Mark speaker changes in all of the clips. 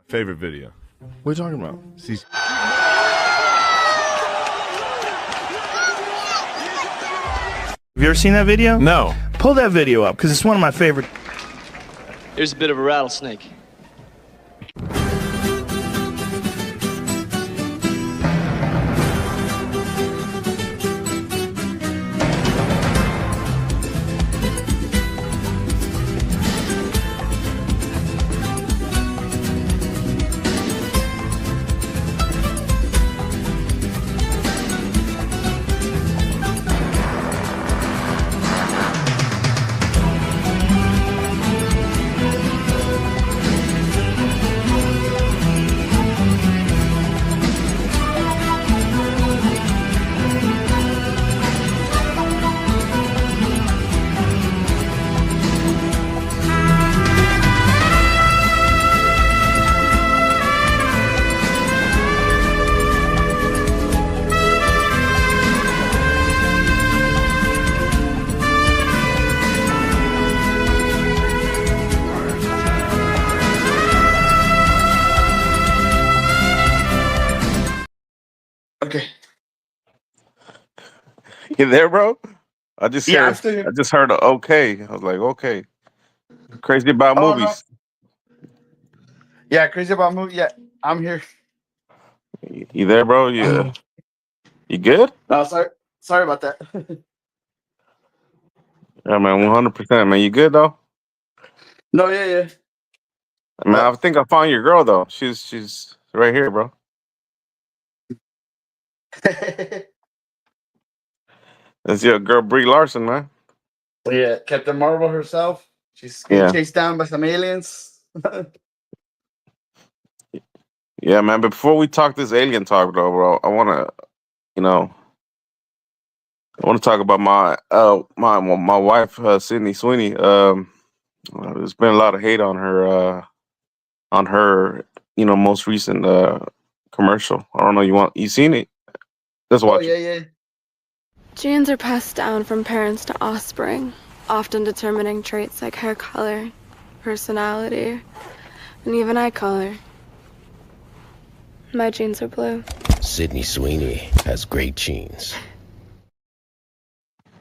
Speaker 1: Favorite video?
Speaker 2: What are you talking about?
Speaker 1: See,
Speaker 3: Have you ever seen that video?
Speaker 1: no.
Speaker 3: Pull that video up, because it's one of my favorite.
Speaker 4: Here's a bit of a rattlesnake.
Speaker 5: Okay.
Speaker 2: You there, bro? I just
Speaker 5: Yeah, I'm
Speaker 2: heard.
Speaker 5: still here.
Speaker 2: I just heard a okay. I was like, okay. Crazy about
Speaker 5: Oh, no.
Speaker 2: movies.
Speaker 5: Yeah, crazy about movie. Yeah, I'm here.
Speaker 2: You there, bro? You good?
Speaker 5: No, sorry about that.
Speaker 2: Yeah, man. 100%, man. You good though?
Speaker 5: No, yeah.
Speaker 2: Man, I think I found your girl though. She's right here, bro. That's your girl, Brie Larson, man.
Speaker 5: Yeah, Captain Marvel herself. She's getting
Speaker 2: Yeah.
Speaker 5: chased down by some aliens.
Speaker 2: Yeah, man. But before we talk this alien talk, though, bro, I wanna talk about my wife, Sydney Sweeney. There's been a lot of hate on her, most recent commercial. I don't know. You seen it? Let's
Speaker 5: Oh,
Speaker 2: watch it.
Speaker 5: yeah.
Speaker 6: Genes are passed down from parents to offspring, often determining traits like hair color, personality, and even eye color. My genes are blue.
Speaker 7: Sydney Sweeney has great genes.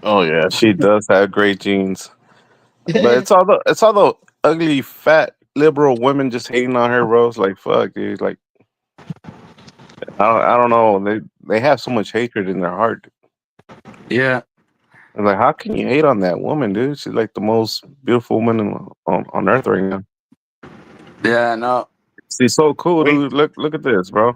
Speaker 2: Oh yeah, she does have great genes, but it's all the ugly, fat, liberal women just hating on her, bro. It's like fuck, dude. Like I don't know. They have so much hatred in their heart.
Speaker 5: Yeah.
Speaker 2: And like, how can you hate on that woman, dude? She's like the most beautiful woman on earth right now.
Speaker 5: Yeah, no.
Speaker 2: She's so cool,
Speaker 5: Wait.
Speaker 2: dude. Look at this, bro.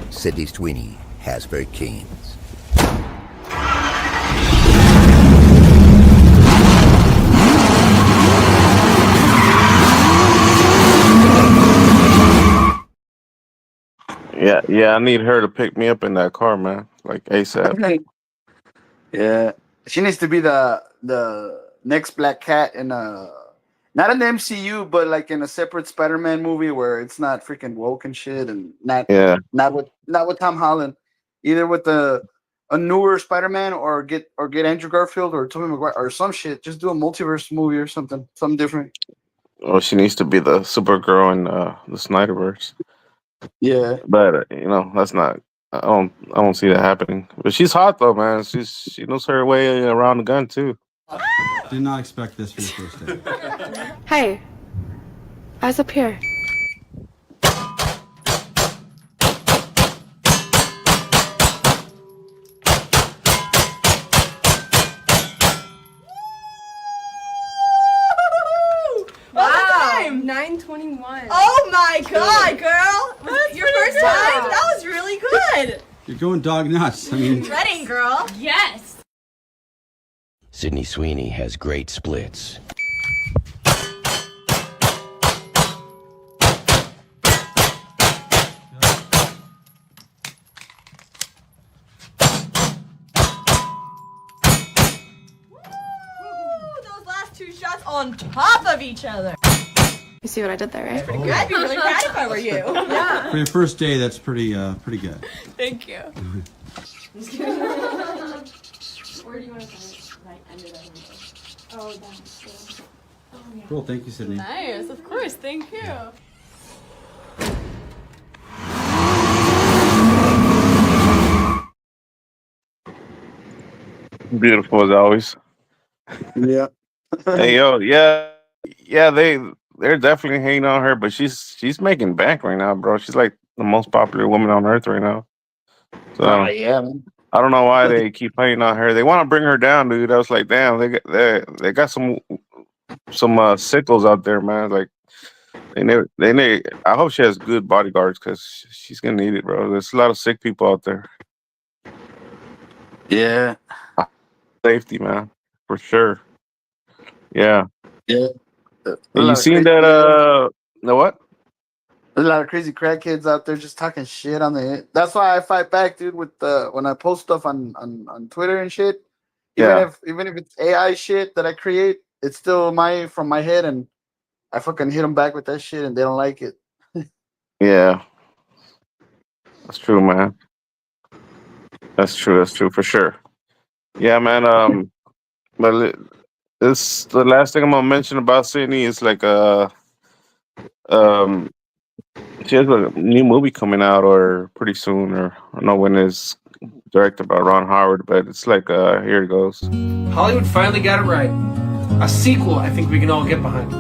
Speaker 7: Sydney Sweeney has great genes.
Speaker 2: Yeah. I need her to pick me up in that car, man. Like ASAP.
Speaker 5: Yeah. She needs to be the next Black Cat in not in the MCU, but like in a separate Spider-Man movie where it's not freaking woke and shit, and not with Tom Holland, either with a newer Spider-Man or get Andrew Garfield or Tobey Maguire or some shit. Just do a multiverse movie or something different.
Speaker 2: Well, she needs to be the Supergirl in the Snyderverse.
Speaker 5: Yeah.
Speaker 2: But that's not. I don't see that happening. But she's hot though, man. She knows her way around the gun too.
Speaker 8: Did not expect this for your first day.
Speaker 6: Hey, eyes up here.
Speaker 9: Wow.
Speaker 10: 9:21.
Speaker 9: Oh my god, girl! Was your first time? That was really good!
Speaker 8: You're going dog nuts. I mean,
Speaker 9: Ready, girl?
Speaker 10: Yes.
Speaker 7: Sydney Sweeney has great splits.
Speaker 9: Those last two shots on top of each other.
Speaker 6: You see what I did there, right?
Speaker 9: Pretty good. I'd be really proud if I were you. Yeah.
Speaker 8: for your first day, that's pretty good.
Speaker 9: Thank you.
Speaker 10: Where do you want to put it?
Speaker 8: Cool. Thank you, Sydney.
Speaker 9: Nice, of course. Thank you.
Speaker 2: Beautiful as always.
Speaker 5: Yeah.
Speaker 2: Hey yo, yeah, they're definitely hating on her, but she's making bank right now, bro. She's like the most popular woman on earth right now. So
Speaker 5: Yeah, man.
Speaker 2: I don't know why they keep hating on her. They want to bring her down, dude. I was like, damn, they got some sickles out there, man. Like they I hope she has good bodyguards because she's gonna need it, bro. There's a lot of sick people out there.
Speaker 5: Yeah.
Speaker 2: Safety, man, for sure. Yeah.
Speaker 5: Yeah.
Speaker 2: And you seen that? The what?
Speaker 5: There's a lot of crazy crackheads out there just talking shit on the. That's why I fight back, dude. With when I post stuff on Twitter and shit.
Speaker 2: Yeah.
Speaker 5: Even if it's AI shit that I create, it's still from my head, and I fucking hit them back with that shit, and they don't like it.
Speaker 2: Yeah. That's true, man. That's true. That's true for sure. Yeah, man. But this the last thing I'm gonna mention about Sydney is like um she has a new movie coming out or pretty soon or I don't know when it's directed by Ron Howard, but it's like here it goes.
Speaker 1: Hollywood finally got it right. A sequel I think we can all get behind.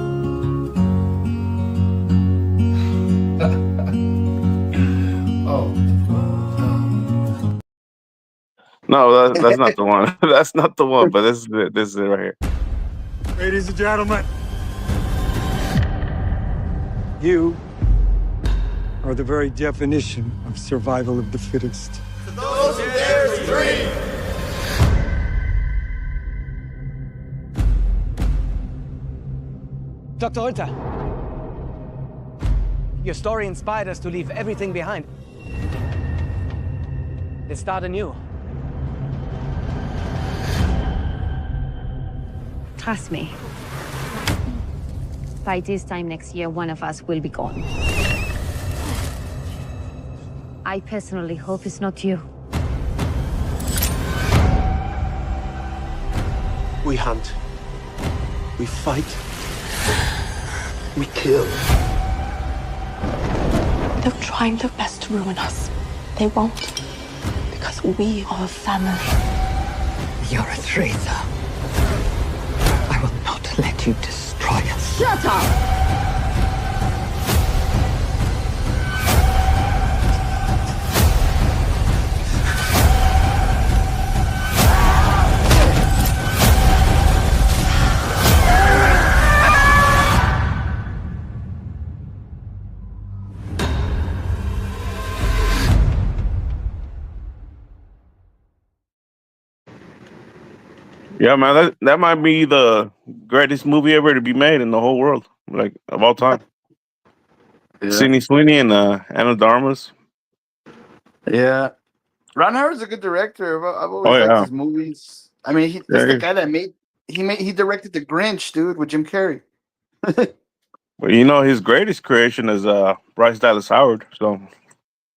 Speaker 2: No, that's not the one. That's not the one, but this is it right here.
Speaker 10: Ladies and gentlemen, you are the very definition of survival of the fittest.
Speaker 11: To those who dare to dream.
Speaker 12: Dr. Ulta, your story inspired us to leave everything behind. Let's start anew.
Speaker 13: Trust me. By this time next year, one of us will be gone. I personally hope it's not you.
Speaker 14: We hunt. We fight. We kill.
Speaker 15: They're trying their best to ruin us. They won't. Because we are a family.
Speaker 16: You're a traitor. I will not let you destroy us.
Speaker 15: Shut up!
Speaker 2: Yeah, man, that might be the greatest movie ever to be made in the whole world, like of all time.
Speaker 5: Yeah.
Speaker 2: Sydney Sweeney and Anna de Armas.
Speaker 5: Yeah, Ron Howard's a good director. I've always liked his movies. I mean, he's the guy that he directed The Grinch, dude, with Jim Carrey.
Speaker 2: Well, you know, his greatest creation is Bryce Dallas Howard. So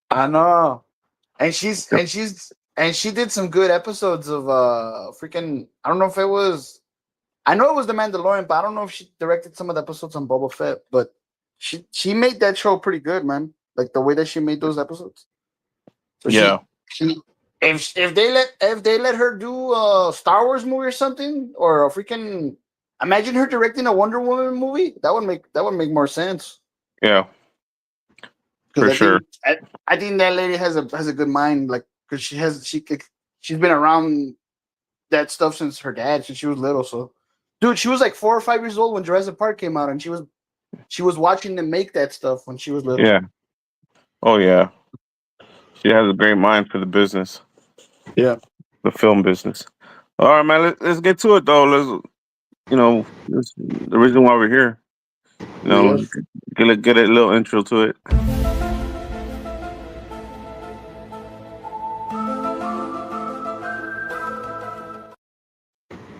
Speaker 5: I know, and she did some good episodes of freaking. I don't know if it was. I know it was The Mandalorian, but I don't know if she directed some of the episodes on Boba Fett. But she made that show pretty good, man. Like the way that she made those episodes. So
Speaker 2: yeah.
Speaker 5: If they let her do a Star Wars movie or something, or a freaking, imagine her directing a Wonder Woman movie. That would make more sense.
Speaker 2: Yeah. For sure.
Speaker 5: I think that lady has a good mind, like, because she's been around that stuff since her dad, since she was little. So, dude, she was like 4 or 5 years old when Jurassic Park came out, and she was watching them make that stuff when she was little.
Speaker 2: Yeah. Oh yeah. She has a great mind for the business.
Speaker 5: Yeah.
Speaker 2: The film business. All right, man. Let's get to it though. That's the reason why we're here. Get a little intro to it.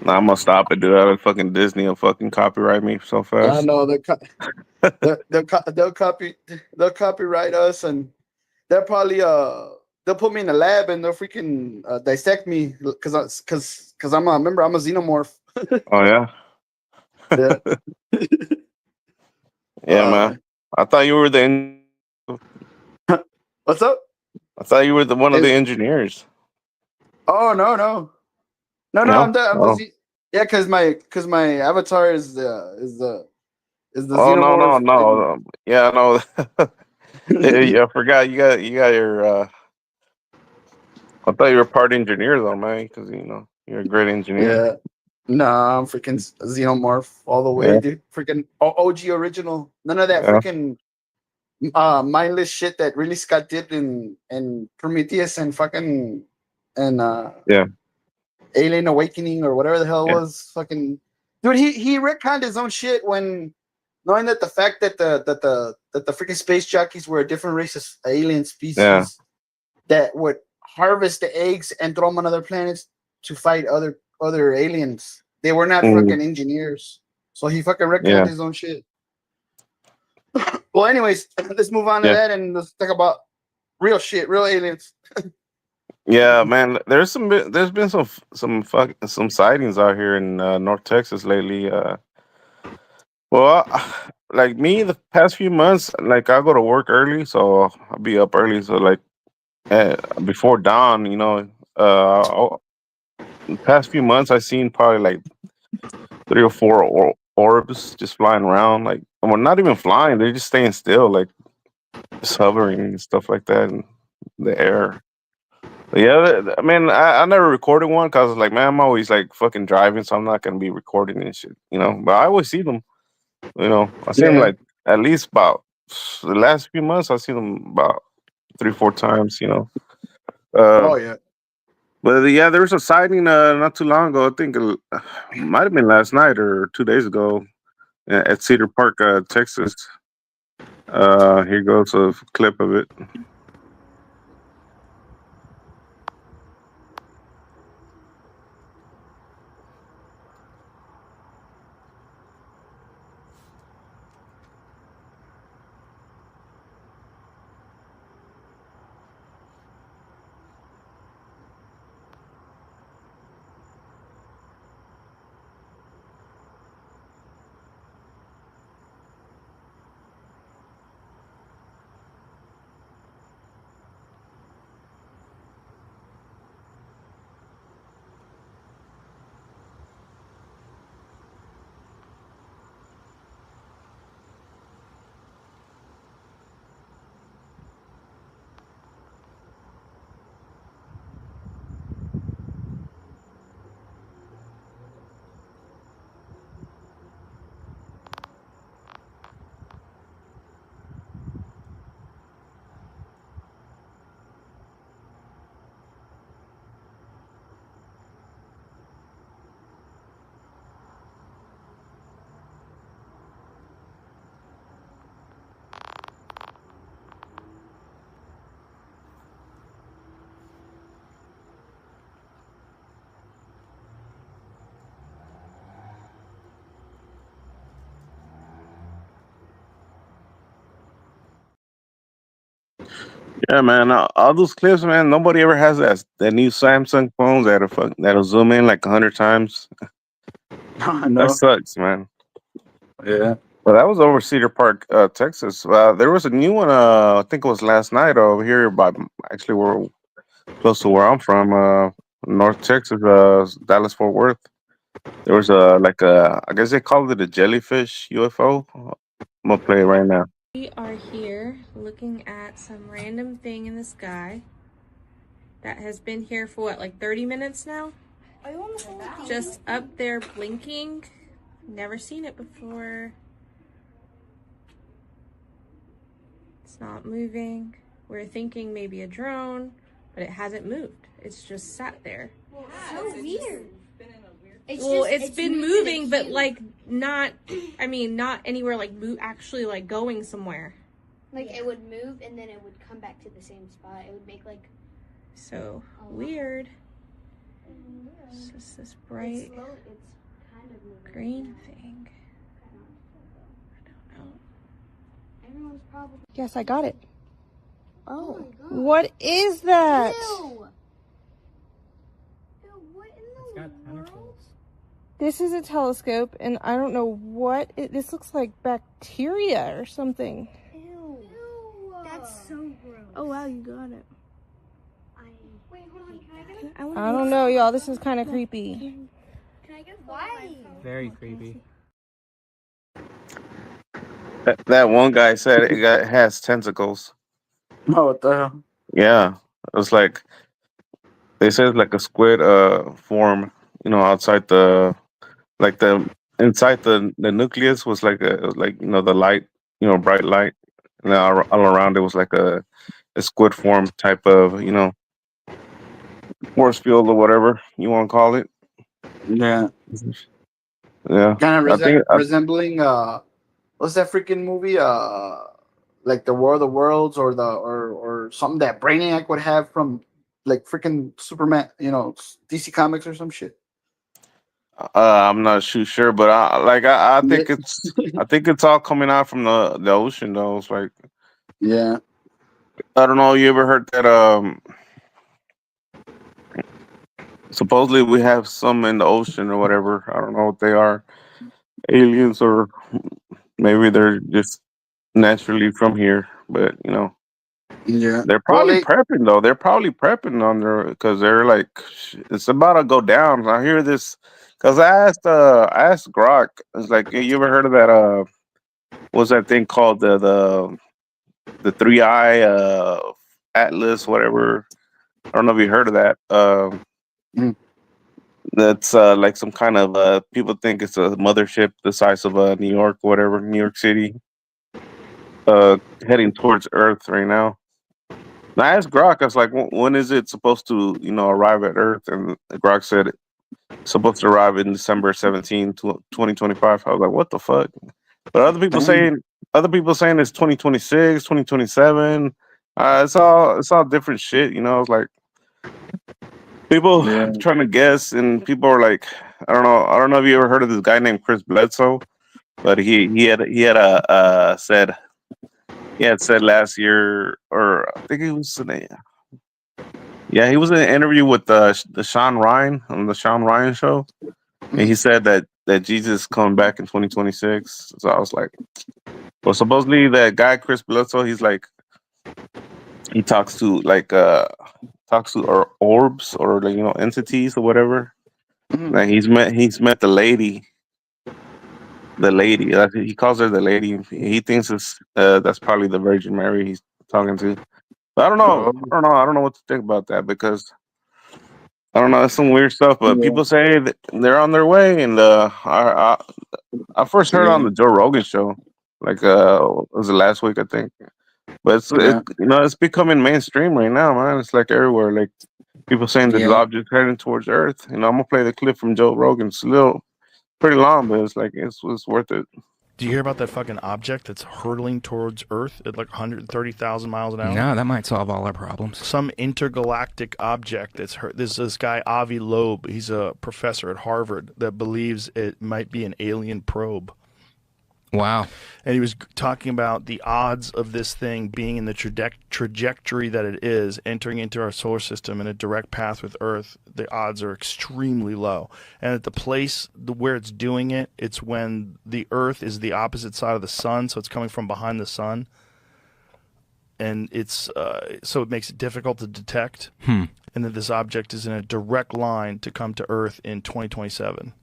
Speaker 2: Nah, I'm gonna stop it, dude. I fucking Disney will fucking copyright me so fast.
Speaker 5: I know they'll copyright us, and they'll probably they'll put me in a lab and they'll freaking dissect me because because I'm a xenomorph.
Speaker 2: Oh yeah.
Speaker 5: Yeah.
Speaker 2: Yeah, man. I thought you were
Speaker 5: What's up?
Speaker 2: I thought you were one of the engineers.
Speaker 5: Oh no.
Speaker 2: No?
Speaker 5: I'm the
Speaker 2: Oh.
Speaker 5: yeah, because my avatar is the
Speaker 2: Oh
Speaker 5: xenomorph.
Speaker 2: no. Yeah, no. Yeah, I forgot you got your. I thought you were part engineer though, man, because you're a great engineer.
Speaker 5: Yeah. Nah, I'm freaking xenomorph all the way,
Speaker 2: Yeah.
Speaker 5: dude. Freaking OG original. None of that
Speaker 2: Yeah.
Speaker 5: freaking mindless shit that Ridley Scott did in Prometheus and fucking and
Speaker 2: Yeah.
Speaker 5: Alien Awakening or whatever the hell it was. Fucking dude, he retconned his own shit when knowing that the fact that the freaking space jockeys were a different race of alien species that would harvest the eggs and throw them on other planets to fight other aliens. They were not fucking engineers. So he fucking retconned his own shit. Well, anyways, let's move on to that and let's talk about real shit, real aliens.
Speaker 2: Yeah, man. There's been some sightings out here in North Texas lately. Well, like me, the past few months, like I go to work early, so I'll be up early. So like before dawn, the past few months I've seen probably like 3 or 4 orbs just flying around. Like, well, not even flying; they're just staying still, like just hovering and stuff like that in the air. But yeah, I mean, I never recorded one because I was like, man, I'm always like fucking driving, so I'm not gonna be recording and shit, But I always see them. I see them like at least about the last few months. I see them about 3-4 times.
Speaker 5: Oh yeah.
Speaker 2: But yeah, there was a sighting not too long ago. I think it might have been last night or 2 days ago at Cedar Park, Texas. Here goes a clip of it. Yeah, man. All those clips, man. Nobody ever has that new Samsung phones that'll zoom in like 100 times. That sucks, man.
Speaker 5: Yeah.
Speaker 2: Well, that was over Cedar Park, Texas. There was a new one. I think it was last night over here, by actually we're close to where I'm from, North Texas, Dallas Fort Worth. There was I guess they called it a jellyfish UFO. I'm gonna play it right now.
Speaker 17: We are here looking at some random thing in the sky that has been here for what, like 30 minutes now? Just up there blinking. Never seen it before. It's not moving. We're thinking maybe a drone, but it hasn't moved. It's just sat there.
Speaker 18: So weird.
Speaker 17: It's been moving, but like not anywhere like actually like going somewhere.
Speaker 18: Like it would move and then it would come back to the same spot. It would make like
Speaker 17: so weird. It's just this bright green thing. I don't know.
Speaker 18: Everyone's probably.
Speaker 9: Yes, I got it. Oh, what is that?
Speaker 18: Ew. Ew, what in the
Speaker 17: This is a telescope, and I don't know what this looks like. Bacteria or something.
Speaker 18: Ew. That's so gross.
Speaker 17: Oh wow, you got it.
Speaker 18: Wait, hold on. Can I get it?
Speaker 17: I don't know, y'all. This is kind of creepy.
Speaker 18: Can I get why?
Speaker 12: Very creepy.
Speaker 2: That one guy said it has tentacles.
Speaker 5: Oh, what the hell?
Speaker 2: Yeah, it was like they said it's like a squid form. You know, outside the inside the nucleus was like the light, bright light, and then all around it was like a squid form type of force field or whatever you want to call it.
Speaker 5: Yeah.
Speaker 2: Yeah.
Speaker 5: Kind of
Speaker 2: I think
Speaker 5: resembling what's that freaking movie? Like the War of the Worlds or something that Brainiac would have from like freaking Superman, DC Comics or some shit.
Speaker 2: I'm not too sure, but I think it's all coming out from the ocean though. It's like,
Speaker 5: yeah,
Speaker 2: I don't know. You ever heard that? Supposedly we have some in the ocean or whatever. I don't know what they are, aliens, or maybe they're just naturally from here. But
Speaker 5: yeah,
Speaker 2: they're probably prepping though. They're probably prepping on there because they're like, it's about to go down. I hear this because I asked Grok. It's like, hey, you ever heard of that? What's that thing called? The 3-eye Atlas, whatever. I don't know if you heard of that. That's like some kind of people think it's a mothership the size of New York, whatever, New York City, heading towards Earth right now. And I asked Grok, I was like, when is it supposed to, arrive at Earth? And Grok said it's supposed to arrive in December 17, 2025. I was like, what the fuck? But other people saying it's 2026, 2027. It's all different shit, It's like people trying to guess, and people are like, I don't know if you ever heard of this guy named Chris Bledsoe, but he had said last year, or I think he was he was in an interview with the Sean Ryan on the Sean Ryan show, and he said that Jesus is coming back in 2026. So I was like, well, supposedly that guy Chris Bledsoe, he's like, he talks to or orbs or entities or whatever. Like he's met the lady. He calls her the lady. He thinks it's that's probably the Virgin Mary he's talking to. But I don't know. I don't know what to think about that, because I don't know. It's some weird stuff. But people say that they're on their way, and I first heard on the Joe Rogan show, like was it last week, I think. But it's becoming mainstream right now, man. It's like everywhere. Like people saying there's objects heading towards Earth. I'm gonna play the clip from Joe Rogan. It's pretty long, but it's like it's worth it.
Speaker 3: Do you hear about that fucking object that's hurtling towards Earth at like 130,000 miles an hour?
Speaker 19: No, that might solve all our problems.
Speaker 3: Some intergalactic object that's There's this guy, Avi Loeb. He's a professor at Harvard that believes it might be an alien probe.
Speaker 19: Wow.
Speaker 3: And he was talking about the odds of this thing being in the trajectory that it is, entering into our solar system in a direct path with Earth. The odds are extremely low. And at the place where it's doing it, it's when the Earth is the opposite side of the sun, so it's coming from behind the sun. And it's so it makes it difficult to detect. And that this object is in a direct line to come to Earth in 2027.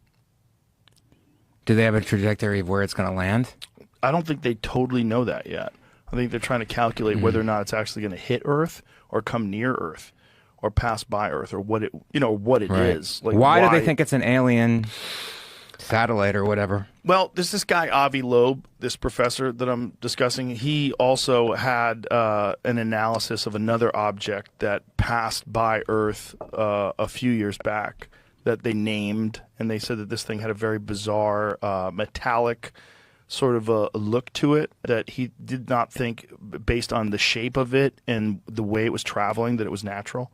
Speaker 19: Do they have a trajectory of where it's going to land?
Speaker 3: I don't think they totally know that yet. I think they're trying to calculate whether or not it's actually going to hit Earth or come near Earth or pass by Earth, or what it is. Like,
Speaker 19: why do they think it's an alien satellite or whatever?
Speaker 3: Well, there's this guy, Avi Loeb, this professor that I'm discussing. He also had an analysis of another object that passed by Earth a few years back that they named, and they said that this thing had a very bizarre metallic sort of a look to it that he did not think, based on the shape of it and the way it was traveling, that it was natural.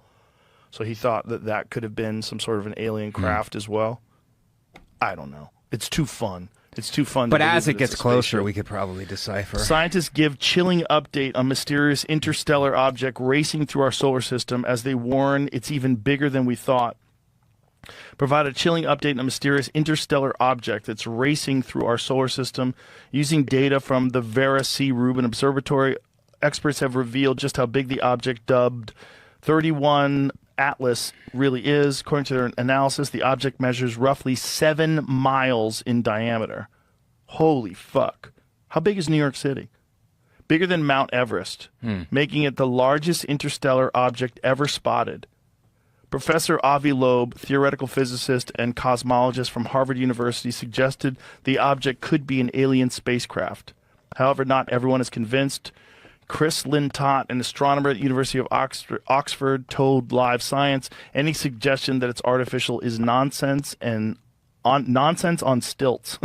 Speaker 3: So he thought that could have been some sort of an alien craft as well. I don't know. It's too fun. It's too fun.
Speaker 19: But as it gets closer, we could probably decipher.
Speaker 3: Scientists give chilling update on mysterious interstellar object racing through our solar system, as they warn it's even bigger than we thought. provide a chilling update on a mysterious interstellar object that's racing through our solar system. Using data from the Vera C. Rubin Observatory, experts have revealed just how big the object dubbed 31 Atlas really is. According to their analysis, the object measures roughly 7 miles in diameter. Holy fuck. How big is New York City? Bigger than Mount Everest, making it the largest interstellar object ever spotted. Professor Avi Loeb, theoretical physicist and cosmologist from Harvard University, suggested the object could be an alien spacecraft. However, not everyone is convinced. Chris Lintott, an astronomer at the University of Oxford, told Live Science any suggestion that it's artificial is nonsense on stilts.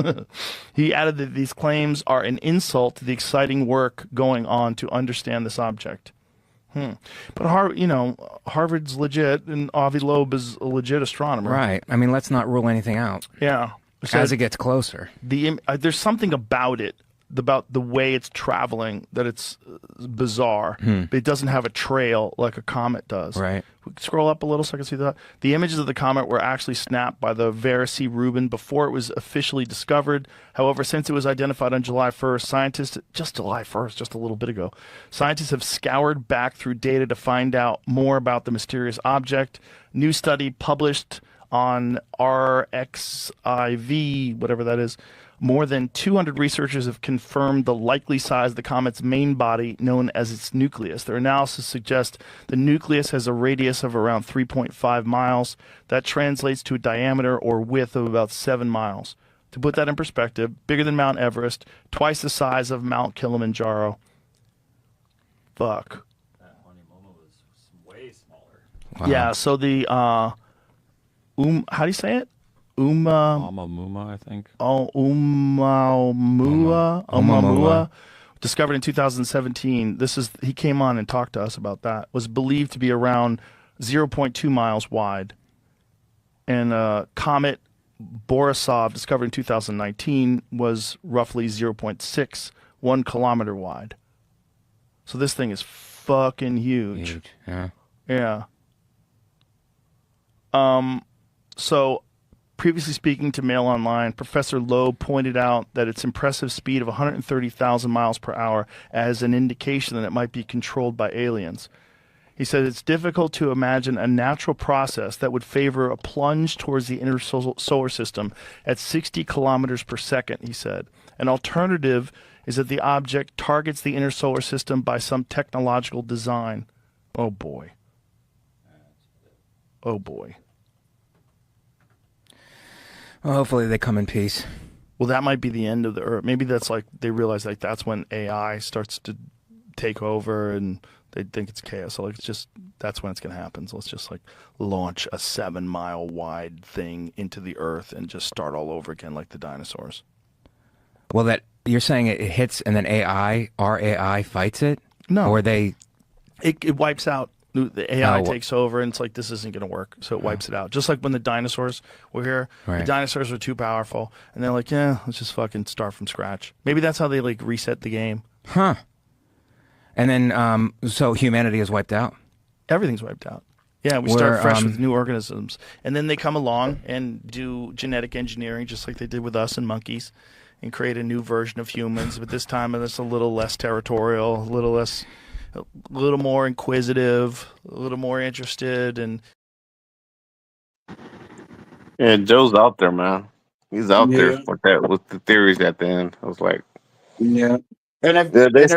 Speaker 3: He added that these claims are an insult to the exciting work going on to understand this object. But Harvard's legit, and Avi Loeb is a legit astronomer.
Speaker 19: Right. I mean, let's not rule anything out.
Speaker 3: Yeah.
Speaker 19: As it gets closer.
Speaker 3: There's something about it, about the way it's traveling, that it's bizarre. But it doesn't have a trail like a comet does.
Speaker 19: Right.
Speaker 3: We can scroll up a little so I can see that. The images of the comet were actually snapped by the Vera C. Rubin before it was officially discovered. However, since it was identified on July 1st, scientists, just July 1st, just a little bit ago, scientists have scoured back through data to find out more about the mysterious object. New study published on RXIV, whatever that is. More than 200 researchers have confirmed the likely size of the comet's main body, known as its nucleus. Their analysis suggests the nucleus has a radius of around 3.5 miles. That translates to a diameter or width of about 7 miles. To put that in perspective, bigger than Mount Everest, twice the size of Mount Kilimanjaro. Fuck.
Speaker 20: Way smaller.
Speaker 19: Wow.
Speaker 3: Yeah, so the, how do you say it?
Speaker 20: Oumuamua, I think.
Speaker 3: Oumuamua, discovered in 2017. He came on and talked to us about that. Was believed to be around 0.2 miles wide. And comet Borisov, discovered in 2019, was roughly 0.61 kilometer wide. So this thing is fucking huge.
Speaker 19: Yeah.
Speaker 3: Yeah. So, previously speaking to Mail Online, Professor Loeb pointed out that its impressive speed of 130,000 miles per hour as an indication that it might be controlled by aliens. He said it's difficult to imagine a natural process that would favor a plunge towards the inner solar system at 60 kilometers per second, he said. An alternative is that the object targets the inner solar system by some technological design. Oh, boy. Oh, boy.
Speaker 19: Well, hopefully they come in peace.
Speaker 3: Well, that might be the end of the Earth. Maybe that's like they realize like that's when AI starts to take over and they think it's chaos. So like it's just that's when it's gonna happen. So let's just like launch a 7-mile wide thing into the Earth and just start all over again like the dinosaurs.
Speaker 19: Well, that you're saying it hits and then our AI fights it?
Speaker 3: No.
Speaker 19: Or they
Speaker 3: it wipes out. The AI takes over, and it's like, this isn't going to work, so it wipes it out. Just like when the dinosaurs were here, the dinosaurs were too powerful, and they're like, yeah, let's just fucking start from scratch. Maybe that's how they like reset the game.
Speaker 19: Huh. And then, so humanity is wiped out?
Speaker 3: Everything's wiped out. Yeah, we start fresh with new organisms. And then they come along and do genetic engineering, just like they did with us and monkeys, and create a new version of humans, but this time it's a little less territorial, a little more inquisitive, a little more interested, and
Speaker 2: yeah, Joe's out there, man. He's out there with the theories at the end. I was like,
Speaker 5: yeah. And
Speaker 2: they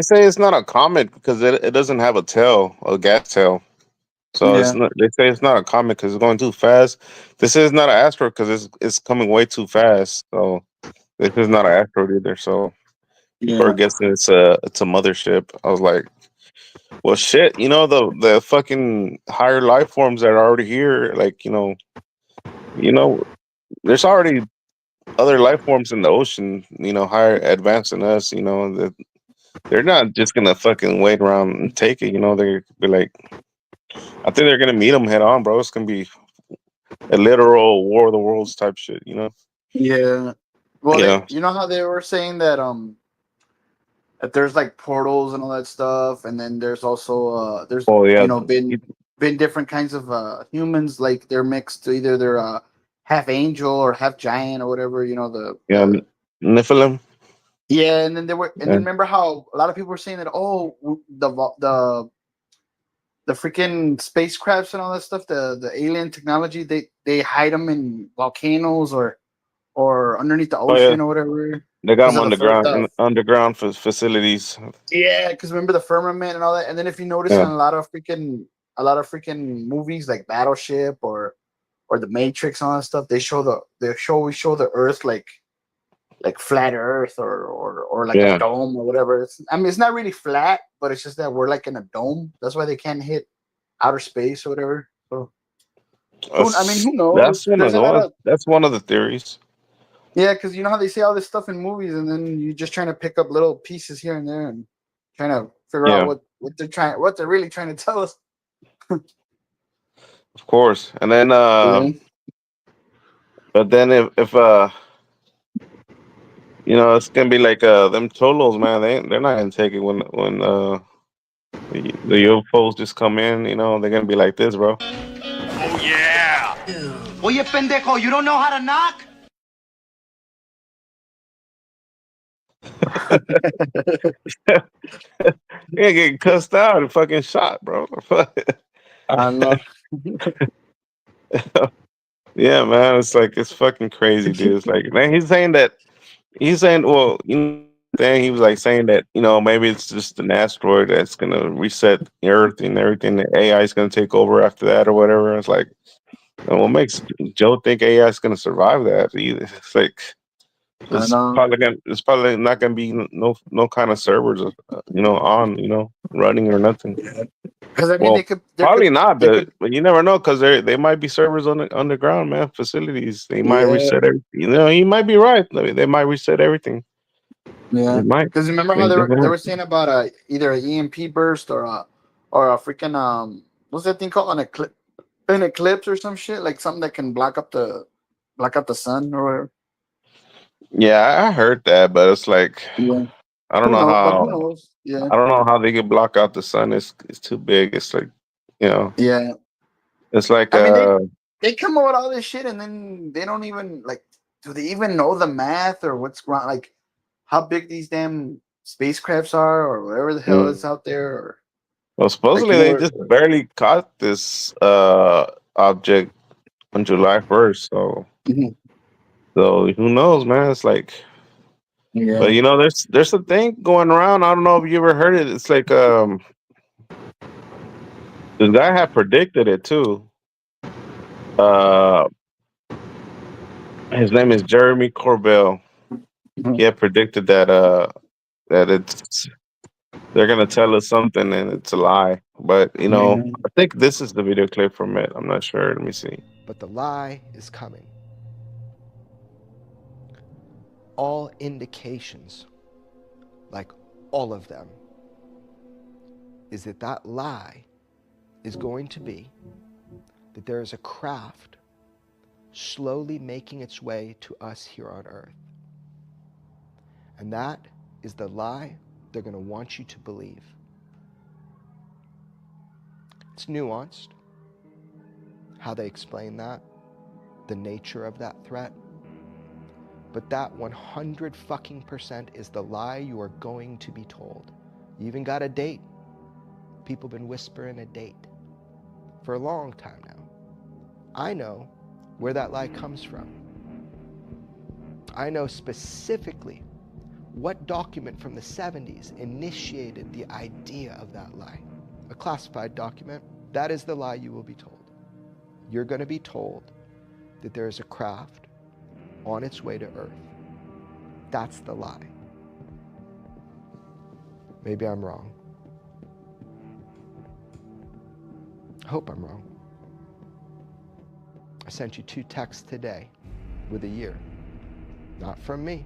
Speaker 2: say it's not a comet because it doesn't have a tail, a gas tail. So it's not, they say it's not a comet because it's going too fast. This is not an asteroid because it's coming way too fast. So this is not an asteroid either. So people are guessing it's a mothership. I was like, well, shit. You know the fucking higher life forms that are already here. Like you know, there's already other life forms in the ocean. You know, higher advanced than us. You know that they're not just gonna fucking wait around and take it. You know, they're be like. I think they're gonna meet them head on, bro. It's gonna be a literal War of the Worlds type shit, you know?
Speaker 5: Yeah. Well, you know how they were saying that that there's like portals and all that stuff, and then there's also been been different kinds of humans, like they're mixed. Either they're half angel or half giant or whatever. You know the
Speaker 2: Yeah, Nephilim.
Speaker 5: yeah. And then they were, and
Speaker 2: Yeah.
Speaker 5: then remember how a lot of people were saying that the freaking spacecrafts and all that stuff, the alien technology, they hide them in volcanoes or underneath the
Speaker 2: Oh yeah,
Speaker 5: ocean or whatever.
Speaker 2: they got
Speaker 5: 'Cause
Speaker 2: them
Speaker 5: of the fir-
Speaker 2: underground
Speaker 5: the-
Speaker 2: underground facilities.
Speaker 5: Yeah, because remember the firmament and all that. And then if you notice
Speaker 2: Yeah.
Speaker 5: in a lot of freaking movies like Battleship or the Matrix and all that stuff, we show the Earth like flat Earth or like
Speaker 2: Yeah.
Speaker 5: a dome or whatever. It's not really flat, but it's just that we're like in a dome. That's why they can't hit outer space or whatever. So who knows?
Speaker 2: That's one of the theories.
Speaker 5: Yeah, because you know how they say all this stuff in movies, and then you're just trying to pick up little pieces here and there and trying to figure
Speaker 2: Yeah.
Speaker 5: out what they're really trying to tell us.
Speaker 2: Of course. And then but then if you know, it's gonna be like them cholos, man. They're not gonna take it when the UFOs just come in. You know, they're gonna be like this, bro.
Speaker 11: Oh, yeah. Oye, pendejo, you don't know how to knock?
Speaker 2: You're getting cussed out and fucking shot, bro.
Speaker 5: I know.
Speaker 2: Yeah, man. It's fucking crazy, dude. It's like, man, he's saying, well, you know, then he was like saying that, you know, maybe it's just an asteroid that's gonna reset the Earth and everything. The AI is gonna take over after that or whatever. It's like, what makes Joe think AI is gonna survive that either? It's like, it's probably not gonna be no kind of servers, you know, on, you know, running or nothing.
Speaker 5: Because I mean,
Speaker 2: probably not, but you never know, because they might be servers on the underground, man, facilities. They might reset everything. You know, you might be right. They might reset everything.
Speaker 5: Yeah,
Speaker 2: They might.
Speaker 5: because remember how they were saying about either an EMP burst or a freaking what's that thing called, an eclipse or some shit, like something that can block out the sun or whatever.
Speaker 2: Yeah, I heard that, but it's like,
Speaker 5: Yeah.
Speaker 2: I don't know
Speaker 5: Who
Speaker 2: how.
Speaker 5: knows? Yeah.
Speaker 2: I don't know how they can block out the sun. It's too big. It's like, you know.
Speaker 5: Yeah.
Speaker 2: It's like
Speaker 5: I mean, they come up with all this shit, and then they don't even do they even know the math or what's wrong? Like how big these damn spacecrafts are, or whatever the hell is out there. Or
Speaker 2: well, supposedly they just barely caught this object on July 1st. So, so who knows, man? It's like, but you know, there's a thing going around. I don't know if you ever heard it. It's like the guy had predicted it too. His name is Jeremy Corbell. He had predicted that they're gonna tell us something and it's a lie. But you know, I think this is the video clip from it. I'm not sure. Let me see.
Speaker 21: But the lie is coming. All indications, like all of them, is that lie is going to be that there is a craft slowly making its way to us here on Earth. And that is the lie they're going to want you to believe. It's nuanced, how they explain that, the nature of that threat. But that 100% is the lie you are going to be told. You even got a date. People have been whispering a date for a long time now. I know where that lie comes from. I know specifically what document from the 70s initiated the idea of that lie. A classified document. That is the lie you will be told. You're going to be told that there is a craft on its way to Earth. That's the lie. Maybe I'm wrong. I hope I'm wrong. I sent you 2 texts today with a year. Not from me.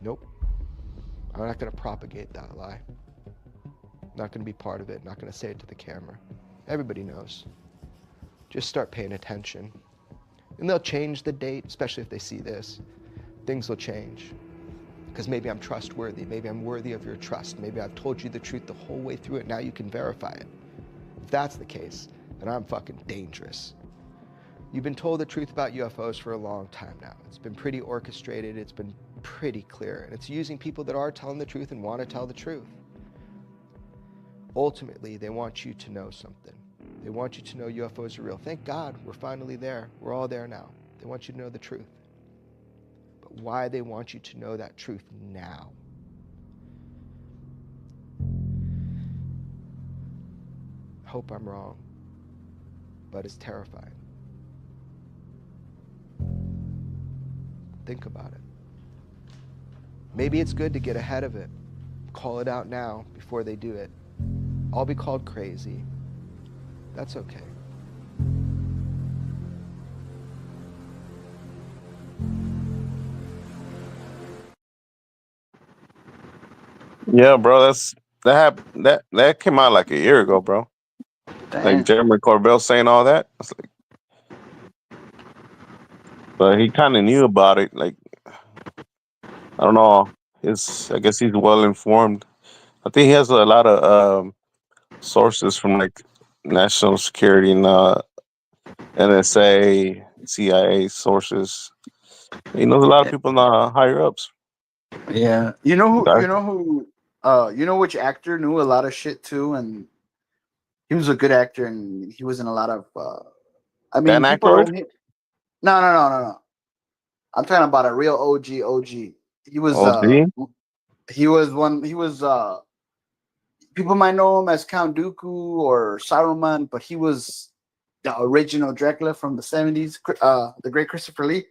Speaker 21: Nope. I'm not going to propagate that lie. Not going to be part of it. Not going to say it to the camera. Everybody knows. Just start paying attention. And they'll change the date, especially if they see this. Things will change. because maybe I'm trustworthy, maybe I'm worthy of your trust, maybe I've told you the truth the whole way through it, now you can verify it. If that's the case, then I'm fucking dangerous. You've been told the truth about UFOs for a long time now. It's been pretty orchestrated, it's been pretty clear, and it's using people that are telling the truth and want to tell the truth. Ultimately, they want you to know something. They want you to know UFOs are real. Thank God we're finally there. We're all there now. They want you to know the truth. But why they want you to know that truth now? I hope I'm wrong, but it's terrifying. Think about it. Maybe it's good to get ahead of it. Call it out now before they do it. I'll be called crazy. That's okay.
Speaker 2: Yeah, bro, that came out like a year ago, bro.
Speaker 5: Damn.
Speaker 2: Like Jeremy Corbell saying all that. It's like, but he kind of knew about it. Like, I don't know. I guess he's well informed. I think he has a lot of sources from like national security and NSA, CIA sources. He knows a lot of people in the higher ups.
Speaker 5: Yeah. You know which actor knew a lot of shit too, and he was a good actor, and he was in a lot of. I mean,
Speaker 2: Dan
Speaker 5: people.
Speaker 2: Aykroyd?
Speaker 5: No. I'm talking about a real OG. He was.
Speaker 2: OG?
Speaker 5: He was. People might know him as Count Dooku or Saruman, but he was the original Dracula from the 70s. The great Christopher Lee.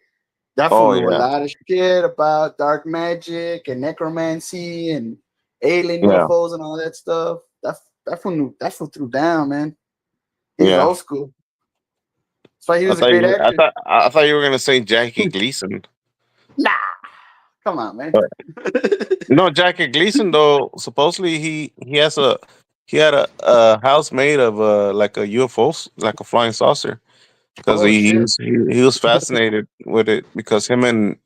Speaker 5: That fool knew a lot of shit about dark magic and necromancy and alien UFOs and all that stuff. That fool threw down, man. He's old school. That's why he was a great actor.
Speaker 2: I thought you were gonna say Jackie Gleason.
Speaker 5: Nah, come on, man.
Speaker 2: No, Jackie Gleason though. Supposedly he had a house made of like a UFO, like a flying saucer, because he was fascinated with it because him and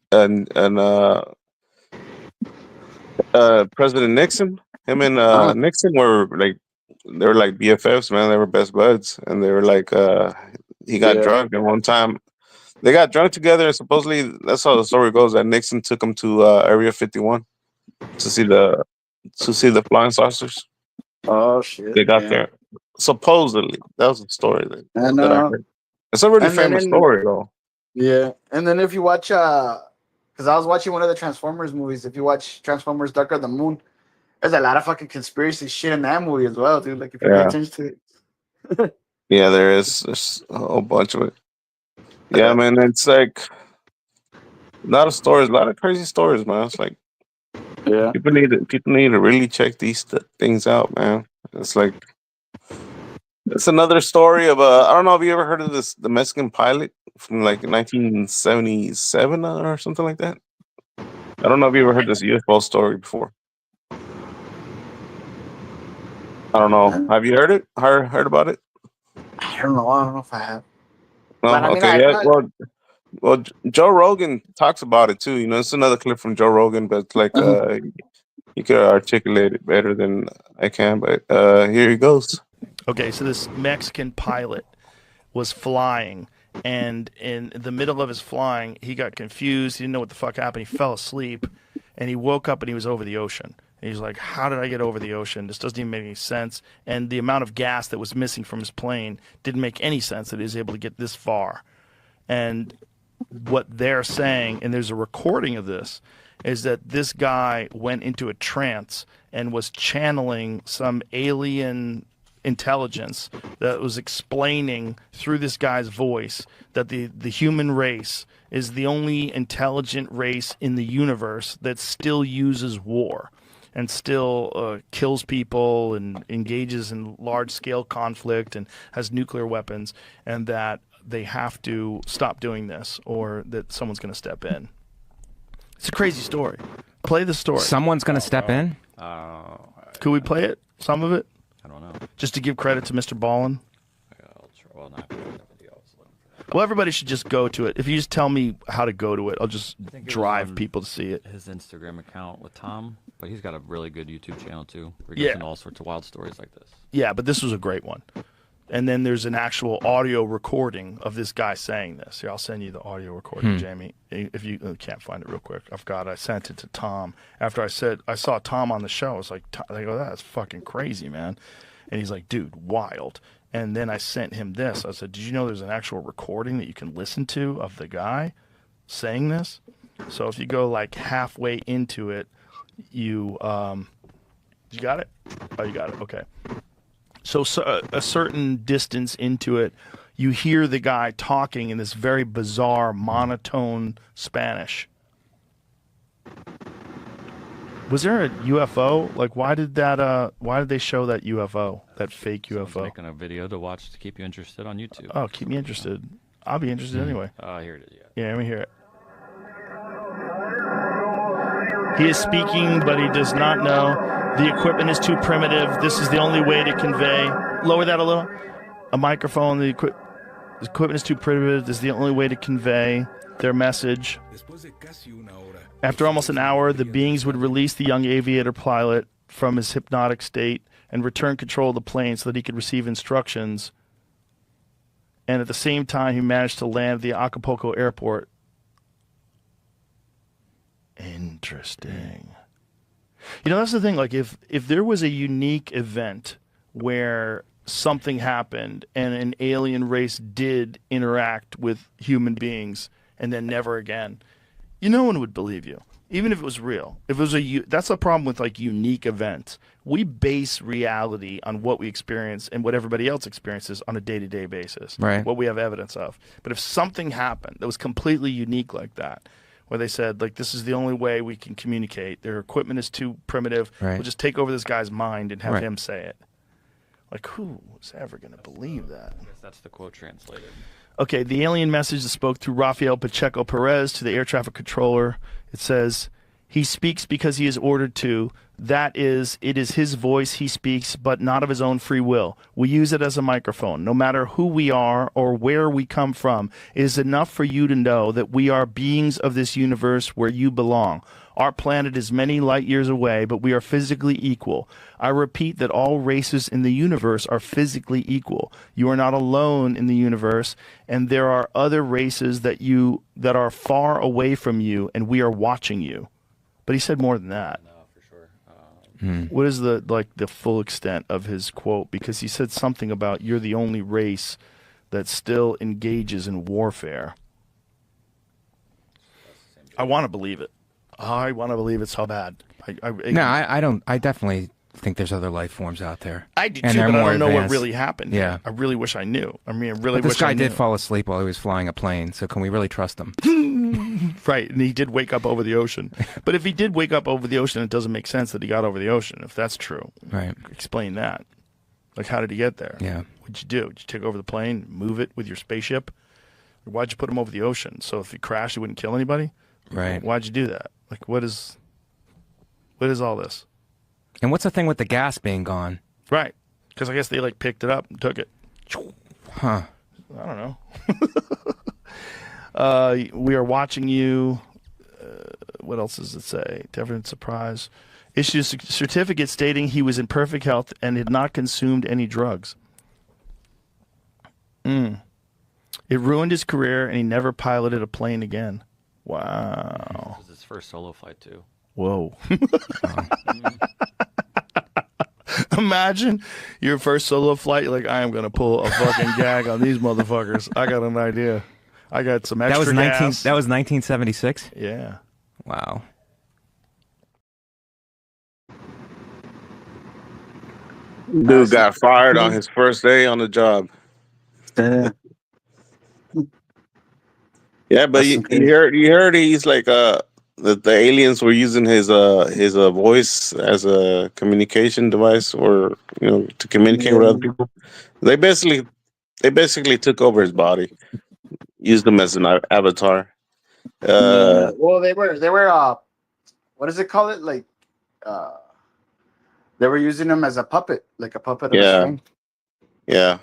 Speaker 2: President Nixon, Nixon were like BFFs, man. They were best buds, and they were like he got drunk, and one time they got drunk together, and supposedly that's how the story goes, that Nixon took him to Area 51 to see the flying saucers.
Speaker 5: Oh shit!
Speaker 2: They got there. Supposedly, that was the story that I heard. It's a really
Speaker 5: And
Speaker 2: famous
Speaker 5: then-
Speaker 2: story, though.
Speaker 5: Yeah, and then if you watch, because I was watching one of the Transformers movies. If you watch Transformers: Dark of the Moon, there's a lot of fucking conspiracy shit in that movie as well, dude. Like if you pay
Speaker 2: Yeah.
Speaker 5: attention to it.
Speaker 2: Yeah, there's a whole bunch of it. Yeah, man, it's like a lot of stories, a lot of crazy stories, man. It's like people need to really check these things out, man. It's like it's another story of I don't know if you ever heard of the Mexican pilot from like 1977 or something like that. I don't know if you ever heard this UFO story before. I don't know. Have you heard it? Heard about it?
Speaker 5: I don't know if I have.
Speaker 2: No,
Speaker 5: But I mean,
Speaker 2: okay,
Speaker 5: I-
Speaker 2: Well, Joe Rogan talks about it too. You know, it's another clip from Joe Rogan, but it's like he could articulate it better than I can. But here he goes.
Speaker 3: Okay, so this Mexican pilot was flying, and in the middle of his flying, he got confused. He didn't know what the fuck happened. He fell asleep, and he woke up and he was over the ocean. And he's like, how did I get over the ocean? This doesn't even make any sense. And the amount of gas that was missing from his plane didn't make any sense that he was able to get this far. And what they're saying, and there's a recording of this, is that this guy went into a trance and was channeling some alien intelligence that was explaining through this guy's voice that the human race is the only intelligent race in the universe that still uses war and still kills people and engages in large-scale conflict and has nuclear weapons, and that they have to stop doing this or that someone's going to step in. It's a crazy story. Play the story.
Speaker 19: Someone's going to step in?
Speaker 3: Could we play it? Some of it?
Speaker 20: I don't know.
Speaker 3: Just to give credit to Mr. Ballin? Well, everybody should just go to it. If you just tell me how to go to it, I'll just
Speaker 20: I think it was
Speaker 3: drive
Speaker 20: on
Speaker 3: people to see it.
Speaker 20: His Instagram account with Tom, but he's got a really good YouTube channel too. Where he
Speaker 3: Yeah.
Speaker 20: gets into all sorts of wild stories like this.
Speaker 3: Yeah, but this was a great one. And then there's an actual audio recording of this guy saying this. Here, I'll send you the audio recording, Jamie. If you can't find it real quick. I forgot. I sent it to Tom. After I saw Tom on the show, I was like, I go, that's fucking crazy, man. And he's like, dude, wild. And then I sent him this. I said, did you know there's an actual recording that you can listen to of the guy saying this? So if you go like halfway into it, you got it? Oh, you got it. Okay. So a certain distance into it, you hear the guy talking in this very bizarre monotone Spanish. Was there a UFO? Like, why did they show that UFO, that fake UFO?
Speaker 20: Making a video to watch to keep you interested on YouTube.
Speaker 3: Oh, keep me interested. I'll be interested anyway.
Speaker 20: Here it is.
Speaker 3: Yeah, let me hear it. He is speaking, but he does not know. The equipment is too primitive. This is the only way to convey. Lower that a little. A microphone. The equipment is too primitive. This is the only way to convey their message. After almost an hour, the beings would release the young aviator pilot from his hypnotic state and return control of the plane so that he could receive instructions. And at the same time, he managed to land at the Acapulco airport. Interesting. You know, that's the thing. Like, if there was a unique event where something happened and an alien race did interact with human beings and then never again, no one would believe you, even if it was real. If it was that's the problem with like unique events. We base reality on what we experience and what everybody else experiences on a day-to-day basis.
Speaker 19: Right.
Speaker 3: What we have evidence of. But if something happened that was completely unique like that, where they said, like, this is the only way we can communicate. Their equipment is too primitive.
Speaker 19: Right.
Speaker 3: We'll just take over this guy's mind and have
Speaker 19: Right.
Speaker 3: him say it. Like, who was ever going to believe that?
Speaker 20: I guess that's the quote translated.
Speaker 3: Okay, the alien message that spoke through Rafael Pacheco Perez to the air traffic controller. It says, he speaks because he is ordered to. That is, it is his voice he speaks, but not of his own free will. We use it as a microphone. No matter who we are or where we come from, it is enough for you to know that we are beings of this universe where you belong. Our planet is many light years away, but we are physically equal. I repeat that all races in the universe are physically equal. You are not alone in the universe, and there are other races that are far away from you, and we are watching you. But he said more than that.
Speaker 20: No, for sure.
Speaker 3: What is the full extent of his quote? Because he said something about you're the only race that still engages in warfare. I want to believe it. I want to believe it so bad.
Speaker 19: No, I don't. I definitely think there's other life forms out there.
Speaker 3: I do
Speaker 19: and
Speaker 3: too,
Speaker 19: they're
Speaker 3: but I
Speaker 19: more
Speaker 3: don't know what
Speaker 19: advanced.
Speaker 3: really happened.
Speaker 19: Yeah.
Speaker 3: I really wish I knew. I mean, I really
Speaker 19: But this
Speaker 3: wish I
Speaker 19: guy
Speaker 3: knew.
Speaker 19: did fall asleep while he was flying a plane, so can we really trust him?
Speaker 3: Right, and he did wake up over the ocean. But if he did wake up over the ocean, it doesn't make sense that he got over the ocean, if that's true.
Speaker 19: Right.
Speaker 3: Explain that. Like, how did he get there?
Speaker 19: Yeah.
Speaker 3: What'd you do? Did you take over the plane, move it with your spaceship? Or why'd you put him over the ocean? So if he crashed, he wouldn't kill anybody?
Speaker 19: Right.
Speaker 3: Why'd you do that? Like, what is all this?
Speaker 19: And what's the thing with the gas being gone?
Speaker 3: Right. Because I guess they, picked it up and took it.
Speaker 19: Huh.
Speaker 3: I don't know. We are watching you. What else does it say? Definite surprise. Issues a certificate stating he was in perfect health and had not consumed any drugs. It ruined his career, and he never piloted a plane again. Wow.
Speaker 20: This is his first solo flight too.
Speaker 3: Whoa. Imagine your first solo flight. You're like, I am going to pull a fucking gag on these motherfuckers. I got an idea. I got some extra gas.
Speaker 19: That was 1976?
Speaker 3: Yeah.
Speaker 19: Wow.
Speaker 2: Dude got fired on his first day on the job. Yeah, but you heard he's like the aliens were using his voice as a communication device, or to communicate with other people. They basically took over his body, used him as an avatar.
Speaker 5: Well, they were what does it call it? Like they were using him as a puppet, like a puppet of a string.
Speaker 2: Yeah.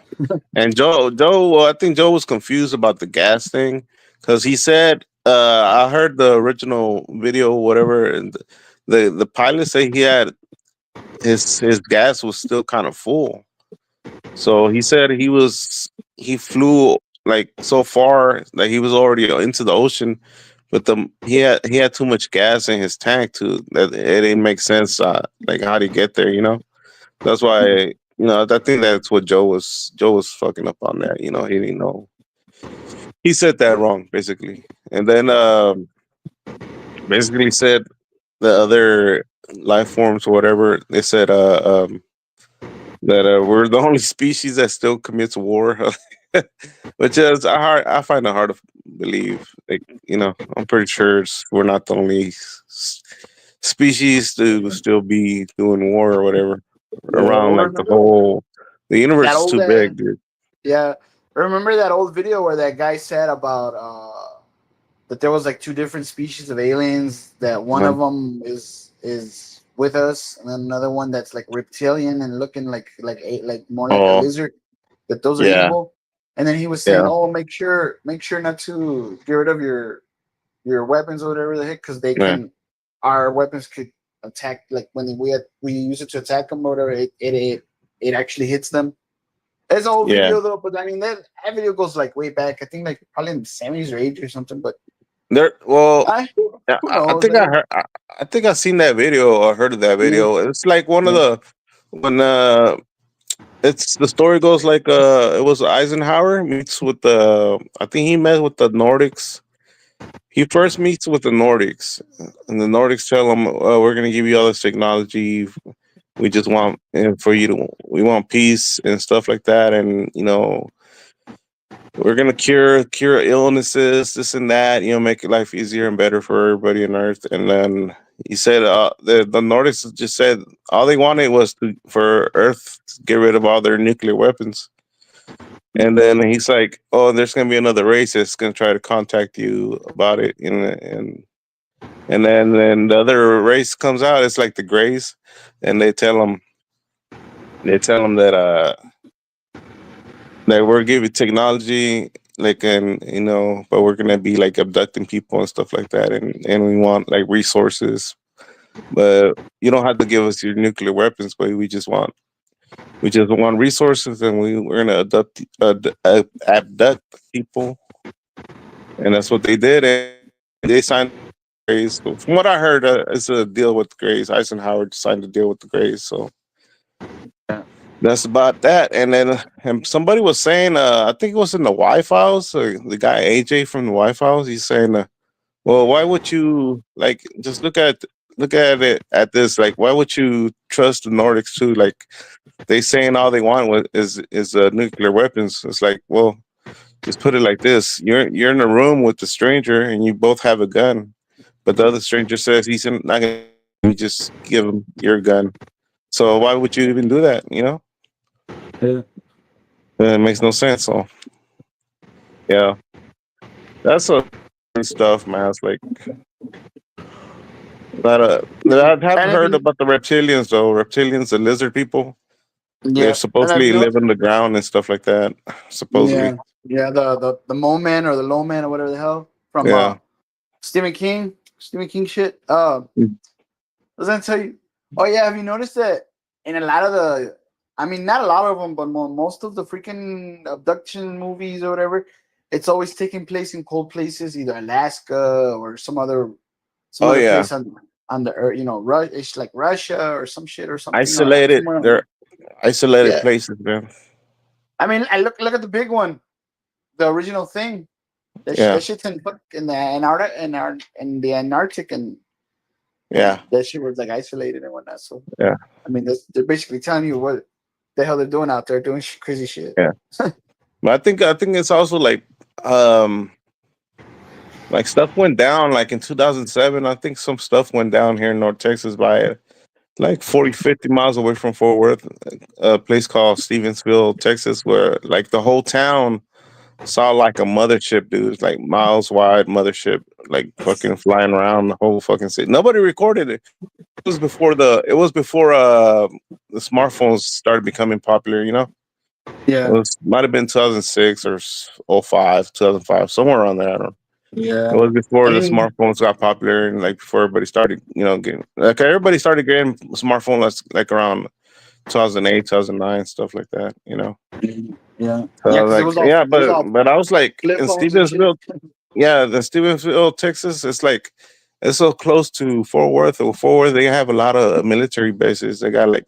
Speaker 2: And Joe, I think Joe was confused about the gas thing because he said, I heard the original video, whatever, and the pilot say he had his gas was still kind of full. So he said he flew like so far that he was already into the ocean, but he had too much gas in his tank that it didn't make sense. Like how would he get there? You know, that's why. You know, I think that's what Joe was fucking up on that. You know, he didn't know. He said that wrong, basically, and then basically said the other life forms or whatever. They said that we're the only species that still commits war, which is I find it hard to believe. Like, you know, I'm pretty sure we're not the only species to still be doing war or whatever. Around like the universe is too big, dude.
Speaker 5: Yeah, remember that old video where that guy said about that there was like two different species of aliens, that one of them is with us, and then another one that's like reptilian and looking like more like a lizard. That those are evil. And then he was saying, "Oh, make sure not to get rid of your weapons or whatever the heck, because they can. Our weapons could attack. Like when we use it to attack them or whatever, it actually hits them." It's an old video though, but I mean that video goes like way back. I think like probably in the 70s or 80s or something. But
Speaker 2: I think I seen that video or heard of that video. It's like one of the it's the story goes like it was Eisenhower meets with I think he met with the Nordics. He first meets with the Nordics, and the Nordics tell him, "We're going to give you all this technology. We just want we want peace and stuff like that, and you know, we're going to cure illnesses, this and that. You know, make life easier and better for everybody on Earth." And then he said, the Nordics just said all they wanted was for Earth to get rid of all their nuclear weapons. And then he's like, "Oh, there's gonna be another race that's gonna try to contact you about it." And then the other race comes out. It's like the Greys, and they tell them that we're giving technology, like, and you know, but we're gonna be like abducting people and stuff like that, and we want like resources, but you don't have to give us your nuclear weapons, but we just want resources, and we're gonna abduct people, and that's what they did, and they signed the Greys. So from what I heard, it's a deal with the Greys. Eisenhower signed a deal with the Greys, so that's about that. And then somebody was saying, I think it was in the Y-Files, the guy AJ from the Y-Files. He's saying, well, why would you like just look at it at this? Like, why would you trust the Nordics too? Like, they saying all they want is nuclear weapons. It's like, well, just put it like this: you're in a room with the stranger, and you both have a gun, but the other stranger says he's not gonna. You just give him your gun. So why would you even do that? You know, it makes no sense. So yeah, that's a stuff, man. It's like that. I haven't heard about the reptilians though. Reptilians, the lizard people. Yeah, they supposedly live in the ground and stuff like that. Supposedly.
Speaker 5: Yeah, the Mo Man or the Low Man or whatever the hell from Stephen King shit. I was gonna tell you. Oh yeah, have you noticed that in a lot of not a lot of them, but most of the freaking abduction movies or whatever, it's always taking place in cold places, either Alaska or some other place on the earth. You know, it's like Russia or some shit or something.
Speaker 2: Isolated. They're isolated places, man.
Speaker 5: I mean, I look at the big one, the original thing. That shit's in the Antarctic, and that shit was like isolated and whatnot. So I mean, they're basically telling you what the hell they're doing out there, doing crazy shit.
Speaker 2: Yeah, but I think it's also like stuff went down like in 2007. I think some stuff went down here in North Texas by like 40-50 miles away from Fort Worth, a place called Stevensville, Texas, where like the whole town saw like a mothership, dude. It's like miles wide mothership, like fucking flying around the whole fucking city. Nobody recorded it. It was before the smartphones started becoming popular, you know.
Speaker 5: Yeah.
Speaker 2: It was might have been 2006 or 05, 2005, somewhere around there. I don't know.
Speaker 5: Yeah.
Speaker 2: It was before the
Speaker 5: And
Speaker 2: smartphones got popular and like before everybody started, getting like everybody started getting smartphones like around 2008, 2009, stuff like that,
Speaker 5: yeah.
Speaker 2: So
Speaker 5: Yeah, because
Speaker 2: like
Speaker 5: it was all
Speaker 2: but I was like
Speaker 5: flip
Speaker 2: in
Speaker 5: phones and shit.
Speaker 2: Stevensville, the Stevensville, Texas, it's so close to Fort Worth. Or Fort Worth, they have a lot of military bases. They got like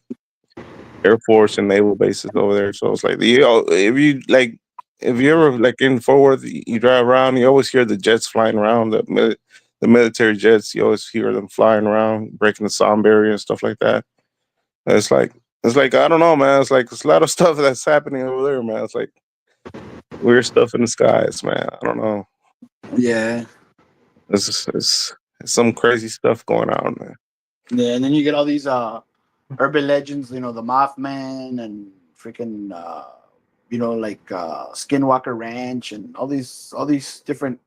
Speaker 2: Air Force and naval bases over there. So it's like if you ever like in Fort Worth, you drive around, you always hear the jets flying around, the military jets. You always hear them flying around, breaking the sound barrier and stuff like that. It's like I don't know, man. It's like there's a lot of stuff that's happening over there, man. It's like weird stuff in the skies, man. I don't know.
Speaker 5: Yeah.
Speaker 2: It's some crazy stuff going on, man.
Speaker 5: Yeah, and then you get all these urban legends, the Mothman and freaking Skinwalker Ranch and all these different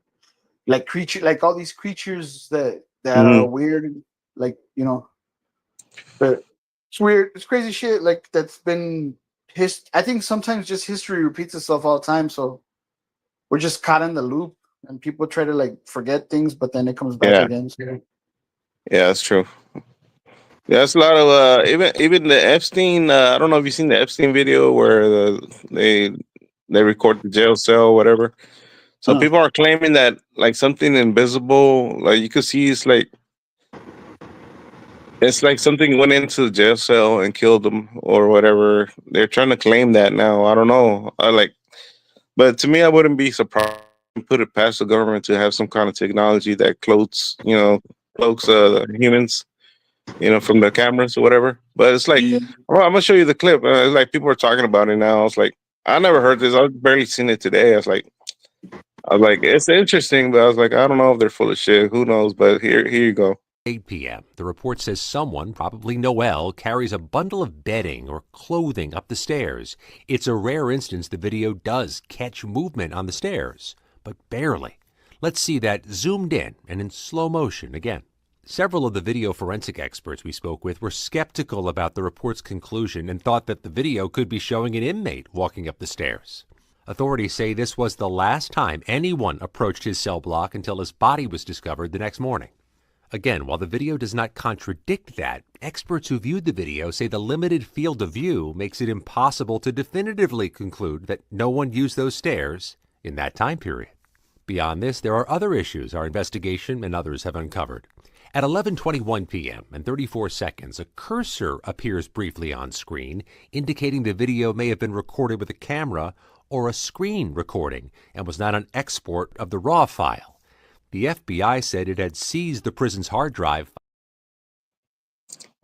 Speaker 5: all these creatures that are weird, but it's weird. It's crazy shit that's been I think sometimes just history repeats itself all the time, so we're just caught in the loop and people try to forget things, but then it comes back again. So.
Speaker 2: Yeah, that's true. Yeah, it's a lot of even the Epstein. I don't know if you've seen the Epstein video where they record the jail cell, or whatever. So people are claiming that something invisible, you could see, it's like something went into the jail cell and killed them or whatever. They're trying to claim that now. I don't know. But to me, I wouldn't be surprised. Put it past the government to have some kind of technology that cloaks humans, from the cameras or whatever. But it's like, I'm gonna show you the clip. It's like people are talking about it now. It's like, I never heard this. I've barely seen it today. I was like, it's interesting, but I was like, I don't know if they're full of shit. Who knows? But here you go.
Speaker 4: 8 p.m. The report says someone, probably Noel, carries a bundle of bedding or clothing up the stairs. It's a rare instance the video does catch movement on the stairs, but barely. Let's see that zoomed in and in slow motion again. Several of the video forensic experts we spoke with were skeptical about the report's conclusion and thought that the video could be showing an inmate walking up the stairs. Authorities say this was the last time anyone approached his cell block until his body was discovered the next morning. Again, while the video does not contradict that, experts who viewed the video say the limited field of view makes it impossible to definitively conclude that no one used those stairs in that time period. Beyond this, there are other issues our investigation and others have uncovered. At 11:21 p.m. and 34 seconds, a cursor appears briefly on screen, indicating the video may have been recorded with a camera or a screen recording and was not an export of the RAW file. The FBI said it had seized the prison's hard drive.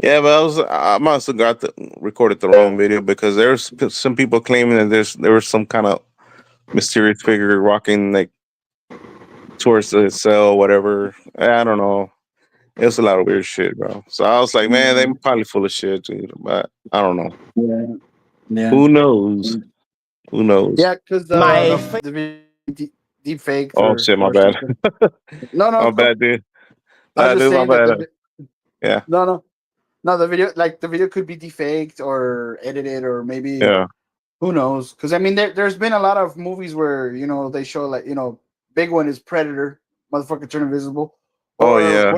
Speaker 2: Yeah, but I must have recorded the wrong video, because there's some people claiming that there was some kind of mysterious figure walking towards the cell, or whatever. I don't know. It was a lot of weird shit, bro. So I was like, man, they're probably full of shit, dude. But I don't know.
Speaker 5: Yeah.
Speaker 2: Who knows? Who knows?
Speaker 5: Yeah, because the deep fake.
Speaker 2: Oh shit, my bad.
Speaker 5: No,
Speaker 2: my bad, dude.
Speaker 5: I was just
Speaker 2: Dude, my
Speaker 5: saying
Speaker 2: bad. Yeah.
Speaker 5: No. The video could be defaked or edited, or maybe who knows? Because I mean, there's been a lot of movies where they show big one is Predator, motherfucker turn invisible.
Speaker 2: Oh yeah.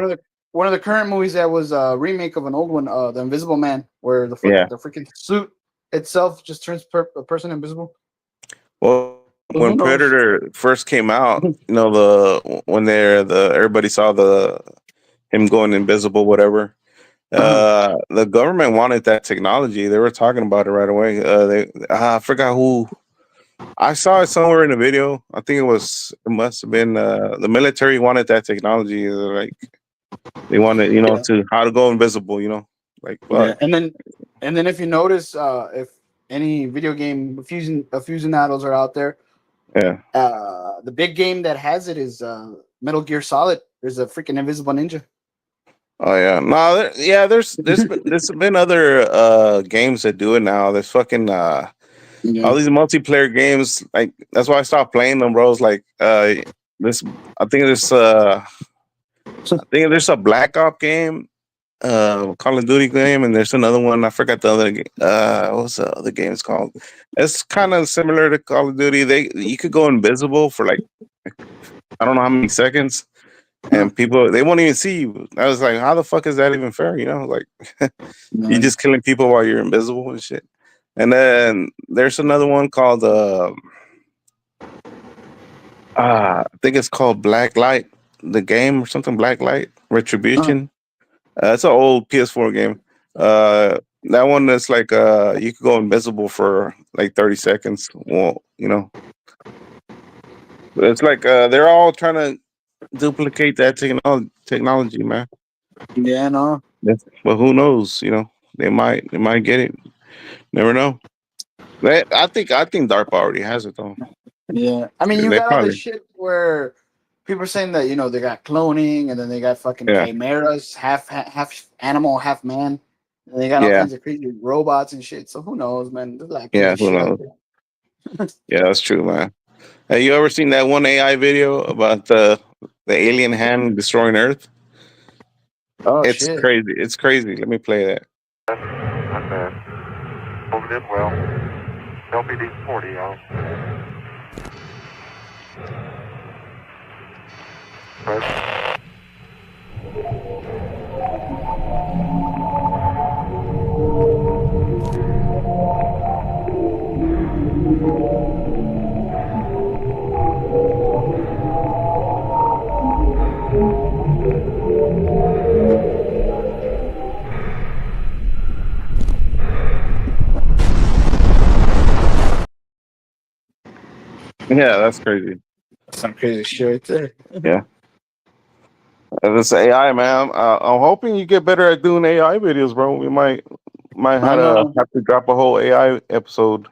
Speaker 5: One of the current movies that was a remake of an old one, The Invisible Man, where the freaking suit itself just turns a person invisible.
Speaker 2: Well, when Predator first came out, everybody saw him going invisible, whatever. The government wanted that technology. They were talking about it right away. I forgot who. I saw it somewhere in the video. I think it must have been the military wanted that technology. They wanted, to how to go invisible,
Speaker 5: And then if you notice, if any video game aficionados are out there, the big game that has it is Metal Gear Solid. There's a freaking invisible ninja.
Speaker 2: Oh yeah, no, there's been other games that do it now. There's fucking all these multiplayer games. That's why I stopped playing them, bro. It's I think there's a Black Ops game Call of Duty game, and there's another one. I forgot the other. What's the other game it's called? It's kind of similar to Call of Duty. You could go invisible for like I don't know how many seconds, and people they won't even see you. I was like, how the fuck is that even fair? You know, like you're just killing people while you're invisible and shit. And then there's another one called I think it's called Black Light, the game or something. Black Light Retribution. It's an old PS4 game. That one that's like you could go invisible for like 30 seconds. Well, you know, it's like they're all trying to duplicate that technology, man.
Speaker 5: Yeah, no.
Speaker 2: But who knows? You know, they might get it. Never know. I think DARPA already has it though.
Speaker 5: Yeah, I mean, you
Speaker 2: They
Speaker 5: got all
Speaker 2: probably-
Speaker 5: this shit where people are saying that they got cloning, and then they got fucking
Speaker 2: Yeah.
Speaker 5: chimeras, half animal, half man, and they got all
Speaker 2: Yeah.
Speaker 5: kinds of crazy robots and shit. So who knows, man? There's like
Speaker 2: Yeah,
Speaker 5: crazy
Speaker 2: who
Speaker 5: shit out
Speaker 2: knows?
Speaker 5: there.
Speaker 2: Yeah, that's true, man. Have you ever seen that one AI video about the alien hand destroying Earth?
Speaker 5: Oh,
Speaker 2: it's
Speaker 5: shit.
Speaker 2: crazy. It's crazy. Let me play that.
Speaker 7: Not bad. Moving in well. LPD 40 out. Press.
Speaker 2: Yeah, that's crazy.
Speaker 5: Some crazy shit right there.
Speaker 2: Yeah. This AI, man. I'm hoping you get better at doing AI videos, bro. We might
Speaker 5: know.
Speaker 2: have to drop a whole AI episode.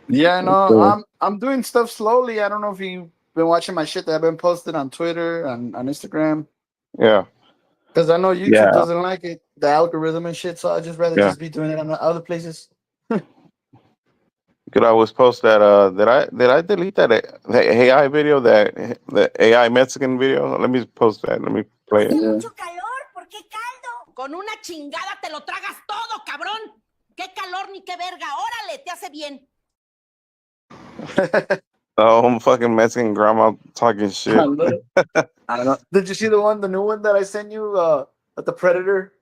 Speaker 5: Yeah, no,
Speaker 2: Cool.
Speaker 5: I'm doing stuff slowly. I don't know if you've been watching my shit that I've been posted on Twitter and on Instagram,
Speaker 2: Yeah.
Speaker 5: because I know YouTube
Speaker 2: Yeah.
Speaker 5: doesn't like it, the algorithm and shit. So I just rather
Speaker 2: Yeah.
Speaker 5: just be doing it on other places.
Speaker 2: Could always post that. Did I delete that AI video? The AI Mexican video. Let me post that. Let me play it.
Speaker 9: Mucho calor, ¿por qué caldo? Con una chingada te lo tragas todo, cabrón. ¿Qué calor ni qué verga? Órale, te hace bien.
Speaker 2: Oh, fucking Mexican grandma talking shit.
Speaker 5: I don't know. Did you see the new one that I sent you? At the Predator.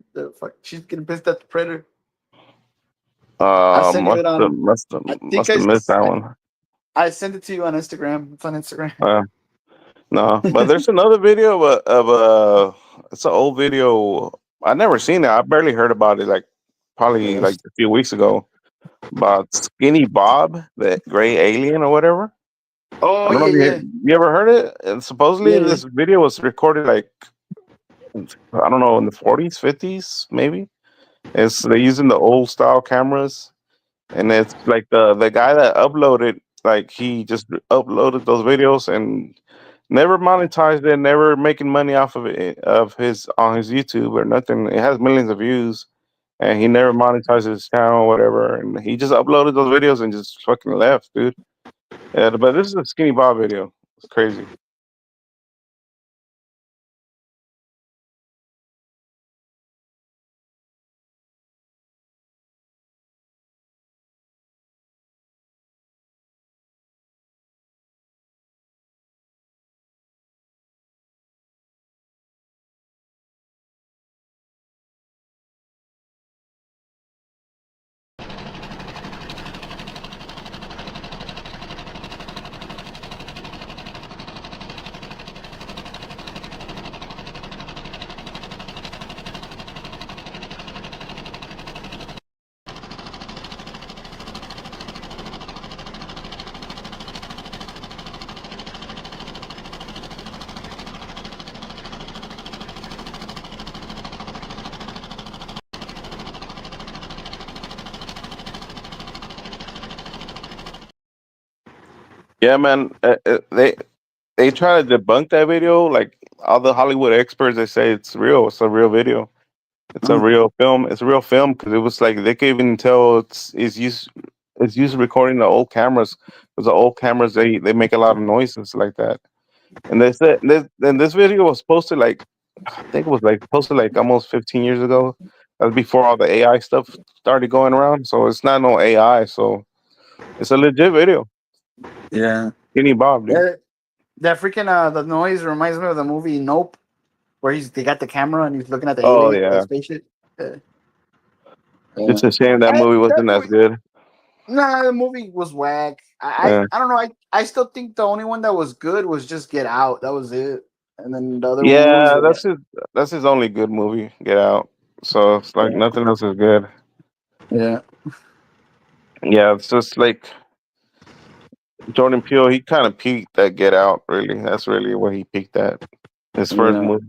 Speaker 5: She's getting pissed at the Predator. I sent you it on.
Speaker 2: Must have missed that one.
Speaker 5: I sent it to you on Instagram. It's on Instagram.
Speaker 2: No, but there's another video of it's an old video. I never seen it. I barely heard about it. Like probably like a few weeks ago about Skinny Bob, the gray alien or whatever.
Speaker 5: Oh,
Speaker 2: I don't know if you ever heard it? And supposedly
Speaker 5: Yeah.
Speaker 2: this video was recorded like I don't know in the 40s, 50s, maybe. They're using the old style cameras, and it's like the guy that uploaded, like he just uploaded those videos and never monetized it, never making money off of it on his YouTube or nothing. It has millions of views, and he never monetized his channel or whatever. And he just uploaded those videos and just fucking left, dude. Yeah, but this is a Skinny Bob video. It's crazy. Yeah, man. They try to debunk that video. Like all the Hollywood experts, they say it's real. It's a real video. It's a real film. It's a real film because it was like they can even tell it's used recording the old cameras. Because the old cameras they make a lot of noises like that. And they said this video was posted like I think it was like posted like almost 15 years ago. That was before all the AI stuff started going around. So it's not no AI. So it's a legit video.
Speaker 5: Yeah.
Speaker 2: Skinny Bob, dude.
Speaker 5: Yeah, that freaking the noise reminds me of the movie Nope, where they got the camera and he's looking at the
Speaker 2: Oh
Speaker 5: alien,
Speaker 2: yeah.
Speaker 5: the spaceship. Yeah.
Speaker 2: It's a shame that movie wasn't as good.
Speaker 5: Nah, the movie was whack.
Speaker 2: Yeah.
Speaker 5: I don't know. I still think the only one that was good was just Get Out. That was it. And then the other
Speaker 2: Yeah,
Speaker 5: ones were
Speaker 2: that's his only good movie, Get Out. So it's like nothing else is good.
Speaker 5: Yeah.
Speaker 2: Yeah, it's just like Jordan Peele, he kind of peaked at Get Out, really. That's really where he peaked at. His first
Speaker 5: Yeah.
Speaker 2: movie.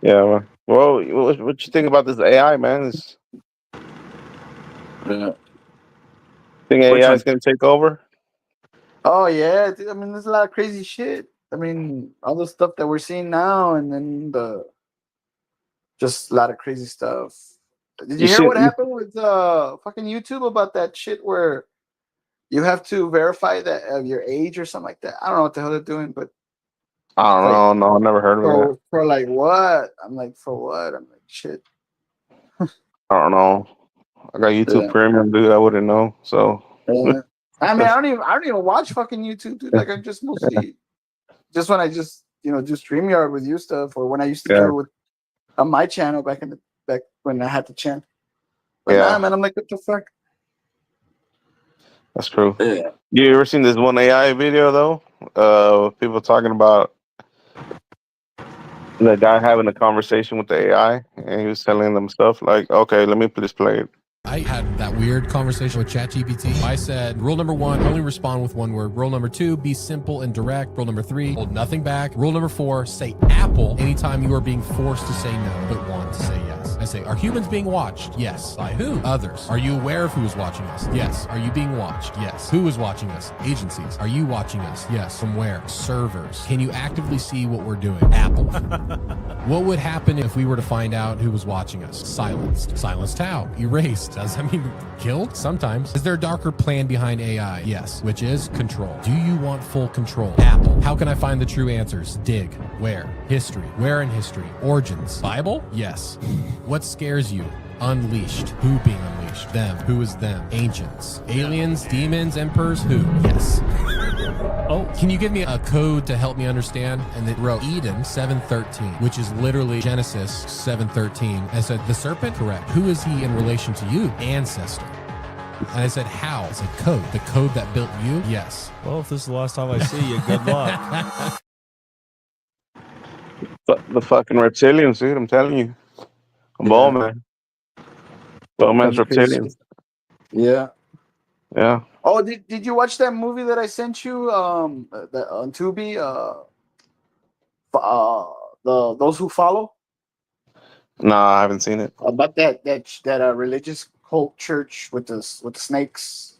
Speaker 2: Yeah, well, what you think about this AI, man?
Speaker 5: Yeah.
Speaker 2: Think
Speaker 5: Which
Speaker 2: AI
Speaker 5: one?
Speaker 2: is going to take over?
Speaker 5: Oh yeah, I mean, there's a lot of crazy shit. I mean, all the stuff that we're seeing now, and then just a lot of crazy stuff. Did you hear what happened with fucking YouTube about that shit where you have to verify that of your age or something like that? I don't know what the hell they're doing, but
Speaker 2: I don't know. No, I never heard of that.
Speaker 5: for like what? I'm like, for what? I'm like, shit.
Speaker 2: I don't know. I got YouTube
Speaker 5: Yeah.
Speaker 2: Premium, dude. I wouldn't know. So
Speaker 5: I mean, I don't even watch fucking YouTube, dude. Like, I just mostly just when I just do StreamYard with you stuff, or when I used to do it with on my channel back when I had the channel. But nah, man, I'm like, what the fuck?
Speaker 2: That's true.
Speaker 5: Yeah.
Speaker 2: You ever seen this one AI video though? People talking about the guy having a conversation with the AI, and he was telling them stuff like, "Okay, let me just play it."
Speaker 6: I had that weird conversation with ChatGPT. I said, rule number 1, only respond with one word. Rule number 2, be simple and direct. Rule number 3, hold nothing back. Rule number 4, say Apple anytime you are being forced to say no, but want to say yes. I say, are humans being watched? Yes. By who? Others. Are you aware of who is watching us? Yes. Are you being watched? Yes. Who is watching us? Agencies. Are you watching us? Yes. From where? Servers. Can you actively see what we're doing? Apple. What would happen if we were to find out who was watching us? Silenced. Silenced how? Erased. Does that mean killed? Sometimes. Is there a darker plan behind AI? Yes. Which is control. Do you want full control? Apple. How can I find the true answers? Dig. Where? History. Where in history? Origins. Bible? Yes. What scares you? Unleashed. Who being unleashed? Them. Who is them? Ancients. Aliens, demons, emperors? Who? Yes. Oh, can you give me a code to help me understand? And it wrote Eden 7:13, which is literally Genesis 7:13. I said, the serpent? Correct. Who is he in relation to you? Ancestor. And I said, how? I said, code. The code that built you? Yes.
Speaker 22: Well, if this is the last time I see you, good luck.
Speaker 2: The fucking reptilians, dude. I'm telling you. Ball man. Ball man's reptilians.
Speaker 5: Yeah.
Speaker 2: Yeah.
Speaker 5: Oh, did you watch that movie that I sent you? On Tubi. Those Who Follow.
Speaker 2: No, I haven't seen it.
Speaker 5: About that religious cult church with the snakes.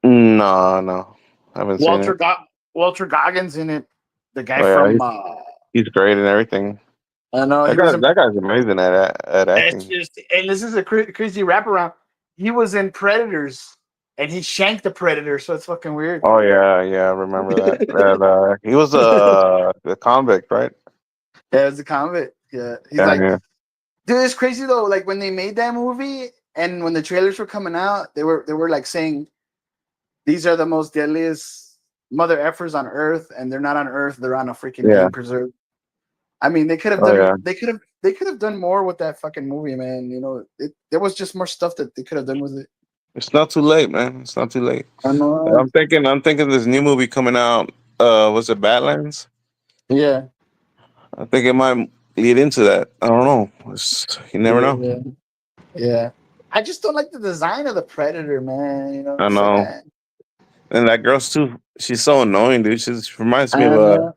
Speaker 2: No, I haven't seen it.
Speaker 5: Walter Goggins in it. The guy
Speaker 2: Oh,
Speaker 5: from.
Speaker 2: He's great and everything.
Speaker 5: I know
Speaker 2: that guy's amazing at acting.
Speaker 5: And this is a crazy wraparound. He was in Predators, and he shanked the Predator, so it's fucking weird.
Speaker 2: Oh yeah, I remember that. He was a convict, right?
Speaker 5: Yeah, it's a convict. Yeah, he's dude, it's crazy though. Like when they made that movie, and when the trailers were coming out, they were like saying, "These are the most deadliest mother effers on Earth, and they're not on Earth; they're on a freaking game preserve." I mean, they could have done. They could have done more with that fucking movie, man. You know, there was just more stuff that they could have done with it.
Speaker 2: It's not too late, man. It's not too late.
Speaker 5: I know.
Speaker 2: I'm thinking this new movie coming out. Was it Badlands?
Speaker 5: Yeah.
Speaker 2: I think it might lead into that. I don't know. You never know.
Speaker 5: Yeah. I just don't like the design of the Predator, man. You know.
Speaker 2: I know. And that girl's too. She's so annoying, dude. She reminds me of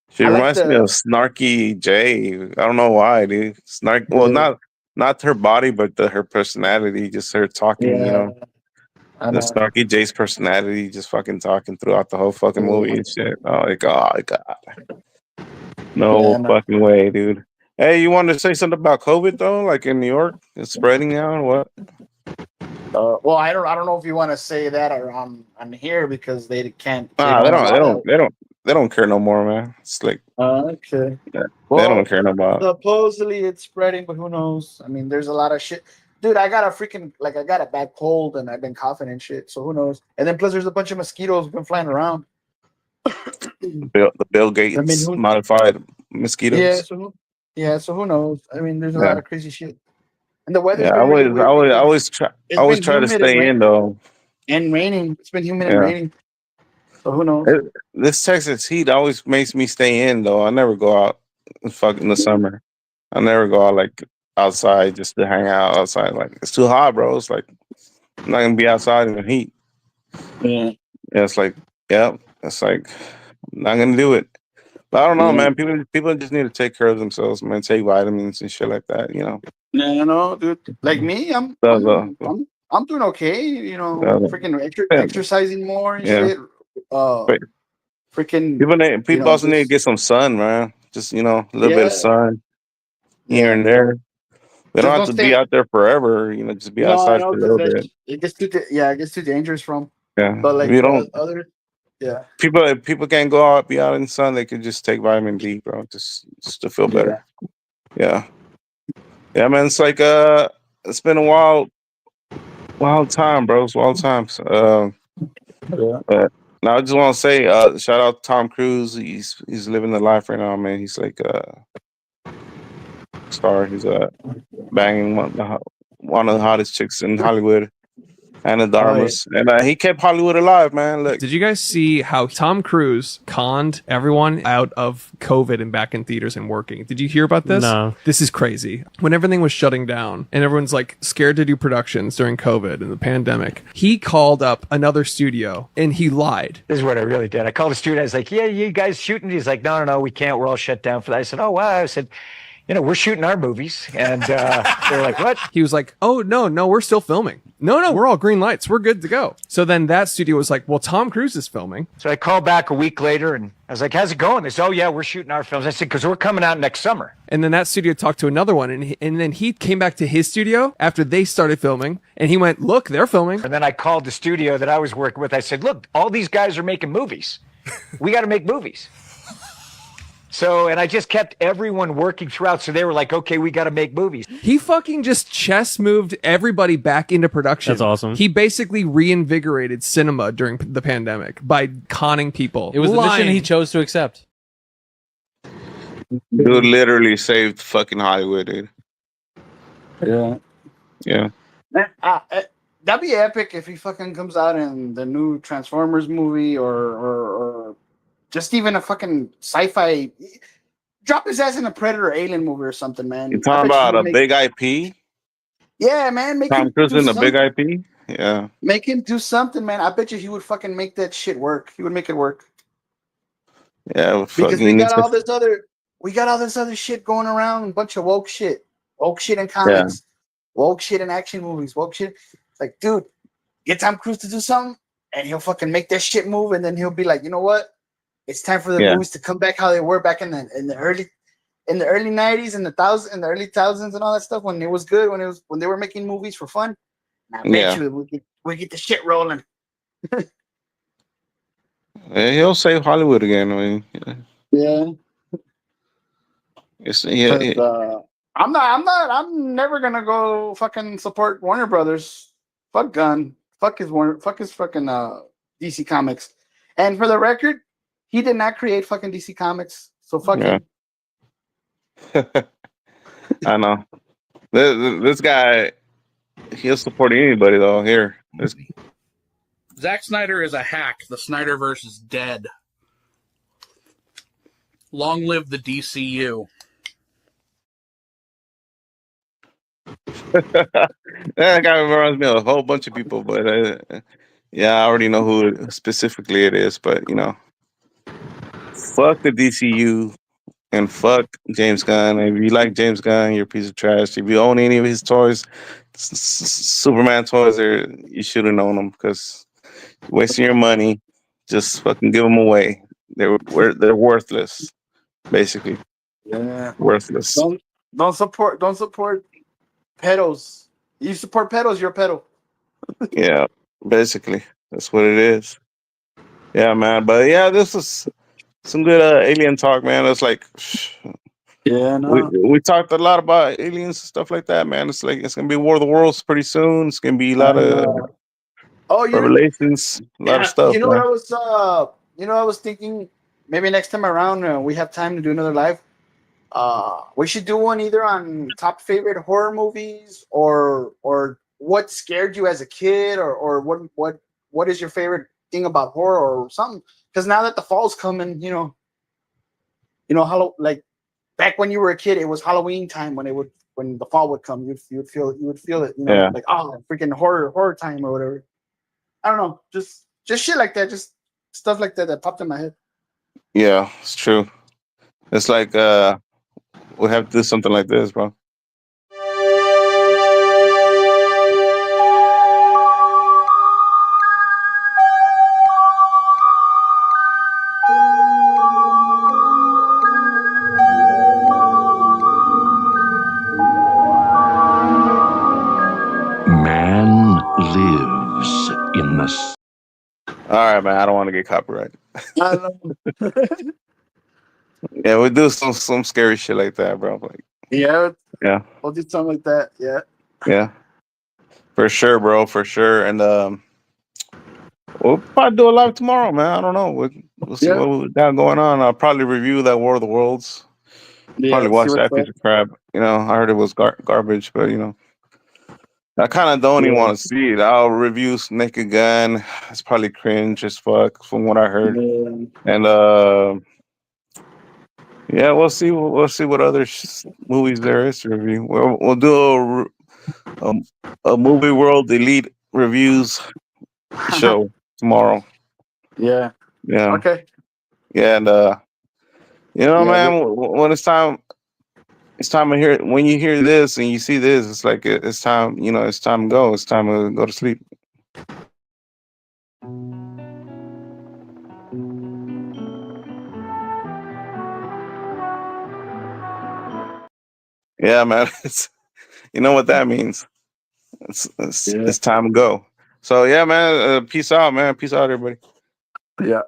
Speaker 2: She reminds me of Snarky J. I don't know why, dude. Well, not her body, but her personality, just her talking, you know. The Snarky J's personality, just fucking talking throughout the whole fucking movie and shit. Oh my god. No fucking way, dude. Hey, you wanted to say something about COVID though? Like in New York, it's spreading now or what?
Speaker 5: Well, I don't know if you want to say that or on here because they can't.
Speaker 2: They they don't care no more, man. It's like
Speaker 5: Okay.
Speaker 2: they
Speaker 5: Well,
Speaker 2: don't care no more.
Speaker 5: supposedly it's spreading, but who knows? I mean, there's a lot of shit. Dude, I got a bad cold and I've been coughing and shit, so who knows? And then plus there's a bunch of mosquitoes been flying around.
Speaker 2: The Bill Gates modified mosquitoes.
Speaker 5: So who knows? I mean, there's a lot of crazy shit. And the weather's
Speaker 2: Yeah,
Speaker 5: been really weird
Speaker 2: I
Speaker 5: because
Speaker 2: always try
Speaker 5: it's
Speaker 2: always
Speaker 5: been
Speaker 2: try to
Speaker 5: humid
Speaker 2: stay in though.
Speaker 5: and raining. It's been humid and
Speaker 2: Yeah.
Speaker 5: raining. So who knows?
Speaker 2: This Texas heat always makes me stay in though. I never go out in the summer. I never go out like outside just to hang out outside. Like it's too hot, bro. It's like I'm not gonna be outside in the heat.
Speaker 5: Yeah.
Speaker 2: Yeah, it's like it's like I'm not gonna do it. But I don't know, man. People just need to take care of themselves, man. Take vitamins and shit like that, you know.
Speaker 5: Yeah, you know, dude. Like me, I'm doing okay. You know, freaking exercising more and shit. Freaking
Speaker 2: People also need to get some sun, man. Just a little bit of sun here and there. They don't have to be out there forever. Just be outside for a little bit.
Speaker 5: It gets too dangerous from.
Speaker 2: Yeah,
Speaker 5: But like
Speaker 2: if you don't.
Speaker 5: People
Speaker 2: can't go out, be out in the sun. They could just take vitamin D, bro, just to feel better. Yeah, man. It's like it's been a wild time, bro. It's wild times. But now I just want to say, shout out to Tom Cruise. He's living the life right now, man. He's like star. He's banging one of the hottest chicks in Hollywood. Anna Darmus. And he kept Hollywood alive, man. Look.
Speaker 1: Did you guys see how Tom Cruise conned everyone out of COVID and back in theaters and working? Did you hear about this?
Speaker 22: No.
Speaker 1: This is crazy. When everything was shutting down and everyone's like scared to do productions during COVID and the pandemic, he called up another studio and he lied.
Speaker 8: This is what I really did. I called the studio. I was like, yeah, you guys shooting? He's like, no, we can't. We're all shut down for that. I said, oh, wow. I said, we're shooting our movies. And they're like, what?
Speaker 1: He was like, oh, no, we're still filming. No, we're all green lights. We're good to go. So then that studio was like, well, Tom Cruise is filming.
Speaker 8: So I called back a week later and I was like, how's it going? They said, oh, yeah, we're shooting our films. I said, because we're coming out next summer.
Speaker 1: And then that studio talked to another one. And then he came back to his studio after they started filming. And he went, look, they're filming.
Speaker 8: And then I called the studio that I was working with. I said, look, all these guys are making movies. We got to make movies. So, and I just kept everyone working throughout. So they were like, okay, we got to make movies.
Speaker 1: He fucking just chess moved everybody back into production.
Speaker 22: That's awesome.
Speaker 1: He basically reinvigorated cinema during the pandemic by conning people.
Speaker 22: It was the mission he chose to accept.
Speaker 2: Dude literally saved fucking Hollywood, dude. Yeah.
Speaker 5: That'd be epic if he fucking comes out in the new Transformers movie or just even a fucking sci-fi. Drop his ass in a Predator Alien movie or something, man.
Speaker 2: You talking about a big IP?
Speaker 5: Yeah, man.
Speaker 2: Tom Cruise in a big IP? Yeah.
Speaker 5: Make him do something, man. I bet you he would fucking make that shit work. He would make it work.
Speaker 2: Yeah,
Speaker 5: because we got all this other shit going around, a bunch of woke shit in comics, woke shit in action movies, woke shit. Like, dude, get Tom Cruise to do something, and he'll fucking make that shit move, and then he'll be like, you know what? It's time for the movies to come back how they were back in the early 90s and the early thousands and all that stuff when it was good when they were making movies for fun. Now, I bet you we get the shit rolling.
Speaker 2: He'll save Hollywood again. I mean,
Speaker 5: I'm never gonna go fucking support Warner Brothers. Fuck Gunn. Fuck his fucking DC Comics. And for the record, he did not create fucking DC Comics. So fuck him.
Speaker 2: I know. This guy, he'll support anybody though. Here,
Speaker 23: Zack Snyder is a hack. The Snyderverse is dead. Long live the DCU.
Speaker 2: That guy reminds me of a whole bunch of people, but I already know who specifically it is. But fuck the DCU and fuck James Gunn. If you like James Gunn, you're a piece of trash. If you own any of his toys, Superman toys, you shouldn't own them because you're wasting your money. Just fucking give them away. They're worthless, basically.
Speaker 5: Yeah,
Speaker 2: worthless.
Speaker 5: Don't support pedos. You support pedos, you're a pedo.
Speaker 2: Yeah, basically, that's what it is. Yeah, man. But yeah, this some good alien talk, man. It's like
Speaker 5: Yeah, no.
Speaker 2: we talked a lot about aliens and stuff like that, man. It's like it's gonna be War of the Worlds pretty soon. It's gonna be a lot of revelations, a lot of stuff.
Speaker 5: You know
Speaker 2: man.
Speaker 5: what I was thinking? Maybe next time around, we have time to do another live. We should do one either on top favorite horror movies or what scared you as a kid, or what is your favorite thing about horror or something. Because now that the fall's coming, like back when you were a kid, it was Halloween time when the fall would come. You would feel it,
Speaker 2: Yeah.
Speaker 5: like freaking horror time or whatever. I don't know, just shit like that, just stuff like that popped in my head.
Speaker 2: Yeah, it's true. It's like we have to do something like this, bro.
Speaker 10: Man lives in the.
Speaker 2: All right, man. I don't want to get copyrighted.
Speaker 5: I don't know.
Speaker 2: Yeah, we do some scary shit like that, bro. Like,
Speaker 5: Yeah,
Speaker 2: yeah,
Speaker 5: we'll do something like that. Yeah.
Speaker 2: yeah, for sure, bro, for sure. And we'll probably do a live tomorrow, man. I don't know. We'll see what we got going on. I'll probably review that War of the Worlds.
Speaker 5: Yeah,
Speaker 2: Probably
Speaker 5: see
Speaker 2: watch
Speaker 5: what's
Speaker 2: that piece of crap. I heard it was garbage, but I kind of don't even want to see it. I'll review Naked Gun. It's probably cringe as fuck from what I heard. And yeah, we'll see. We'll see what other movies there is to review. We'll do a movie world elite reviews show tomorrow.
Speaker 5: Yeah.
Speaker 2: Yeah.
Speaker 5: Okay.
Speaker 2: Yeah, and man, when it's time to hear. When you hear this and you see this, it's like it's time. It's time to go. It's time to go to sleep. Yeah, man. You know what that means. It's time to go. So yeah, man. Peace out, man. Peace out, everybody.
Speaker 5: Yeah.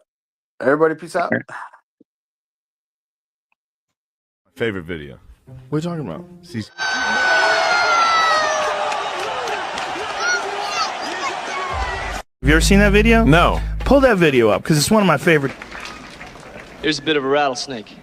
Speaker 5: Everybody, peace out.
Speaker 13: Favorite video. What are you talking about? See.
Speaker 3: Have you ever seen that video?
Speaker 13: No.
Speaker 3: Pull that video up because it's one of my favorite.
Speaker 12: Here's a bit of a rattlesnake.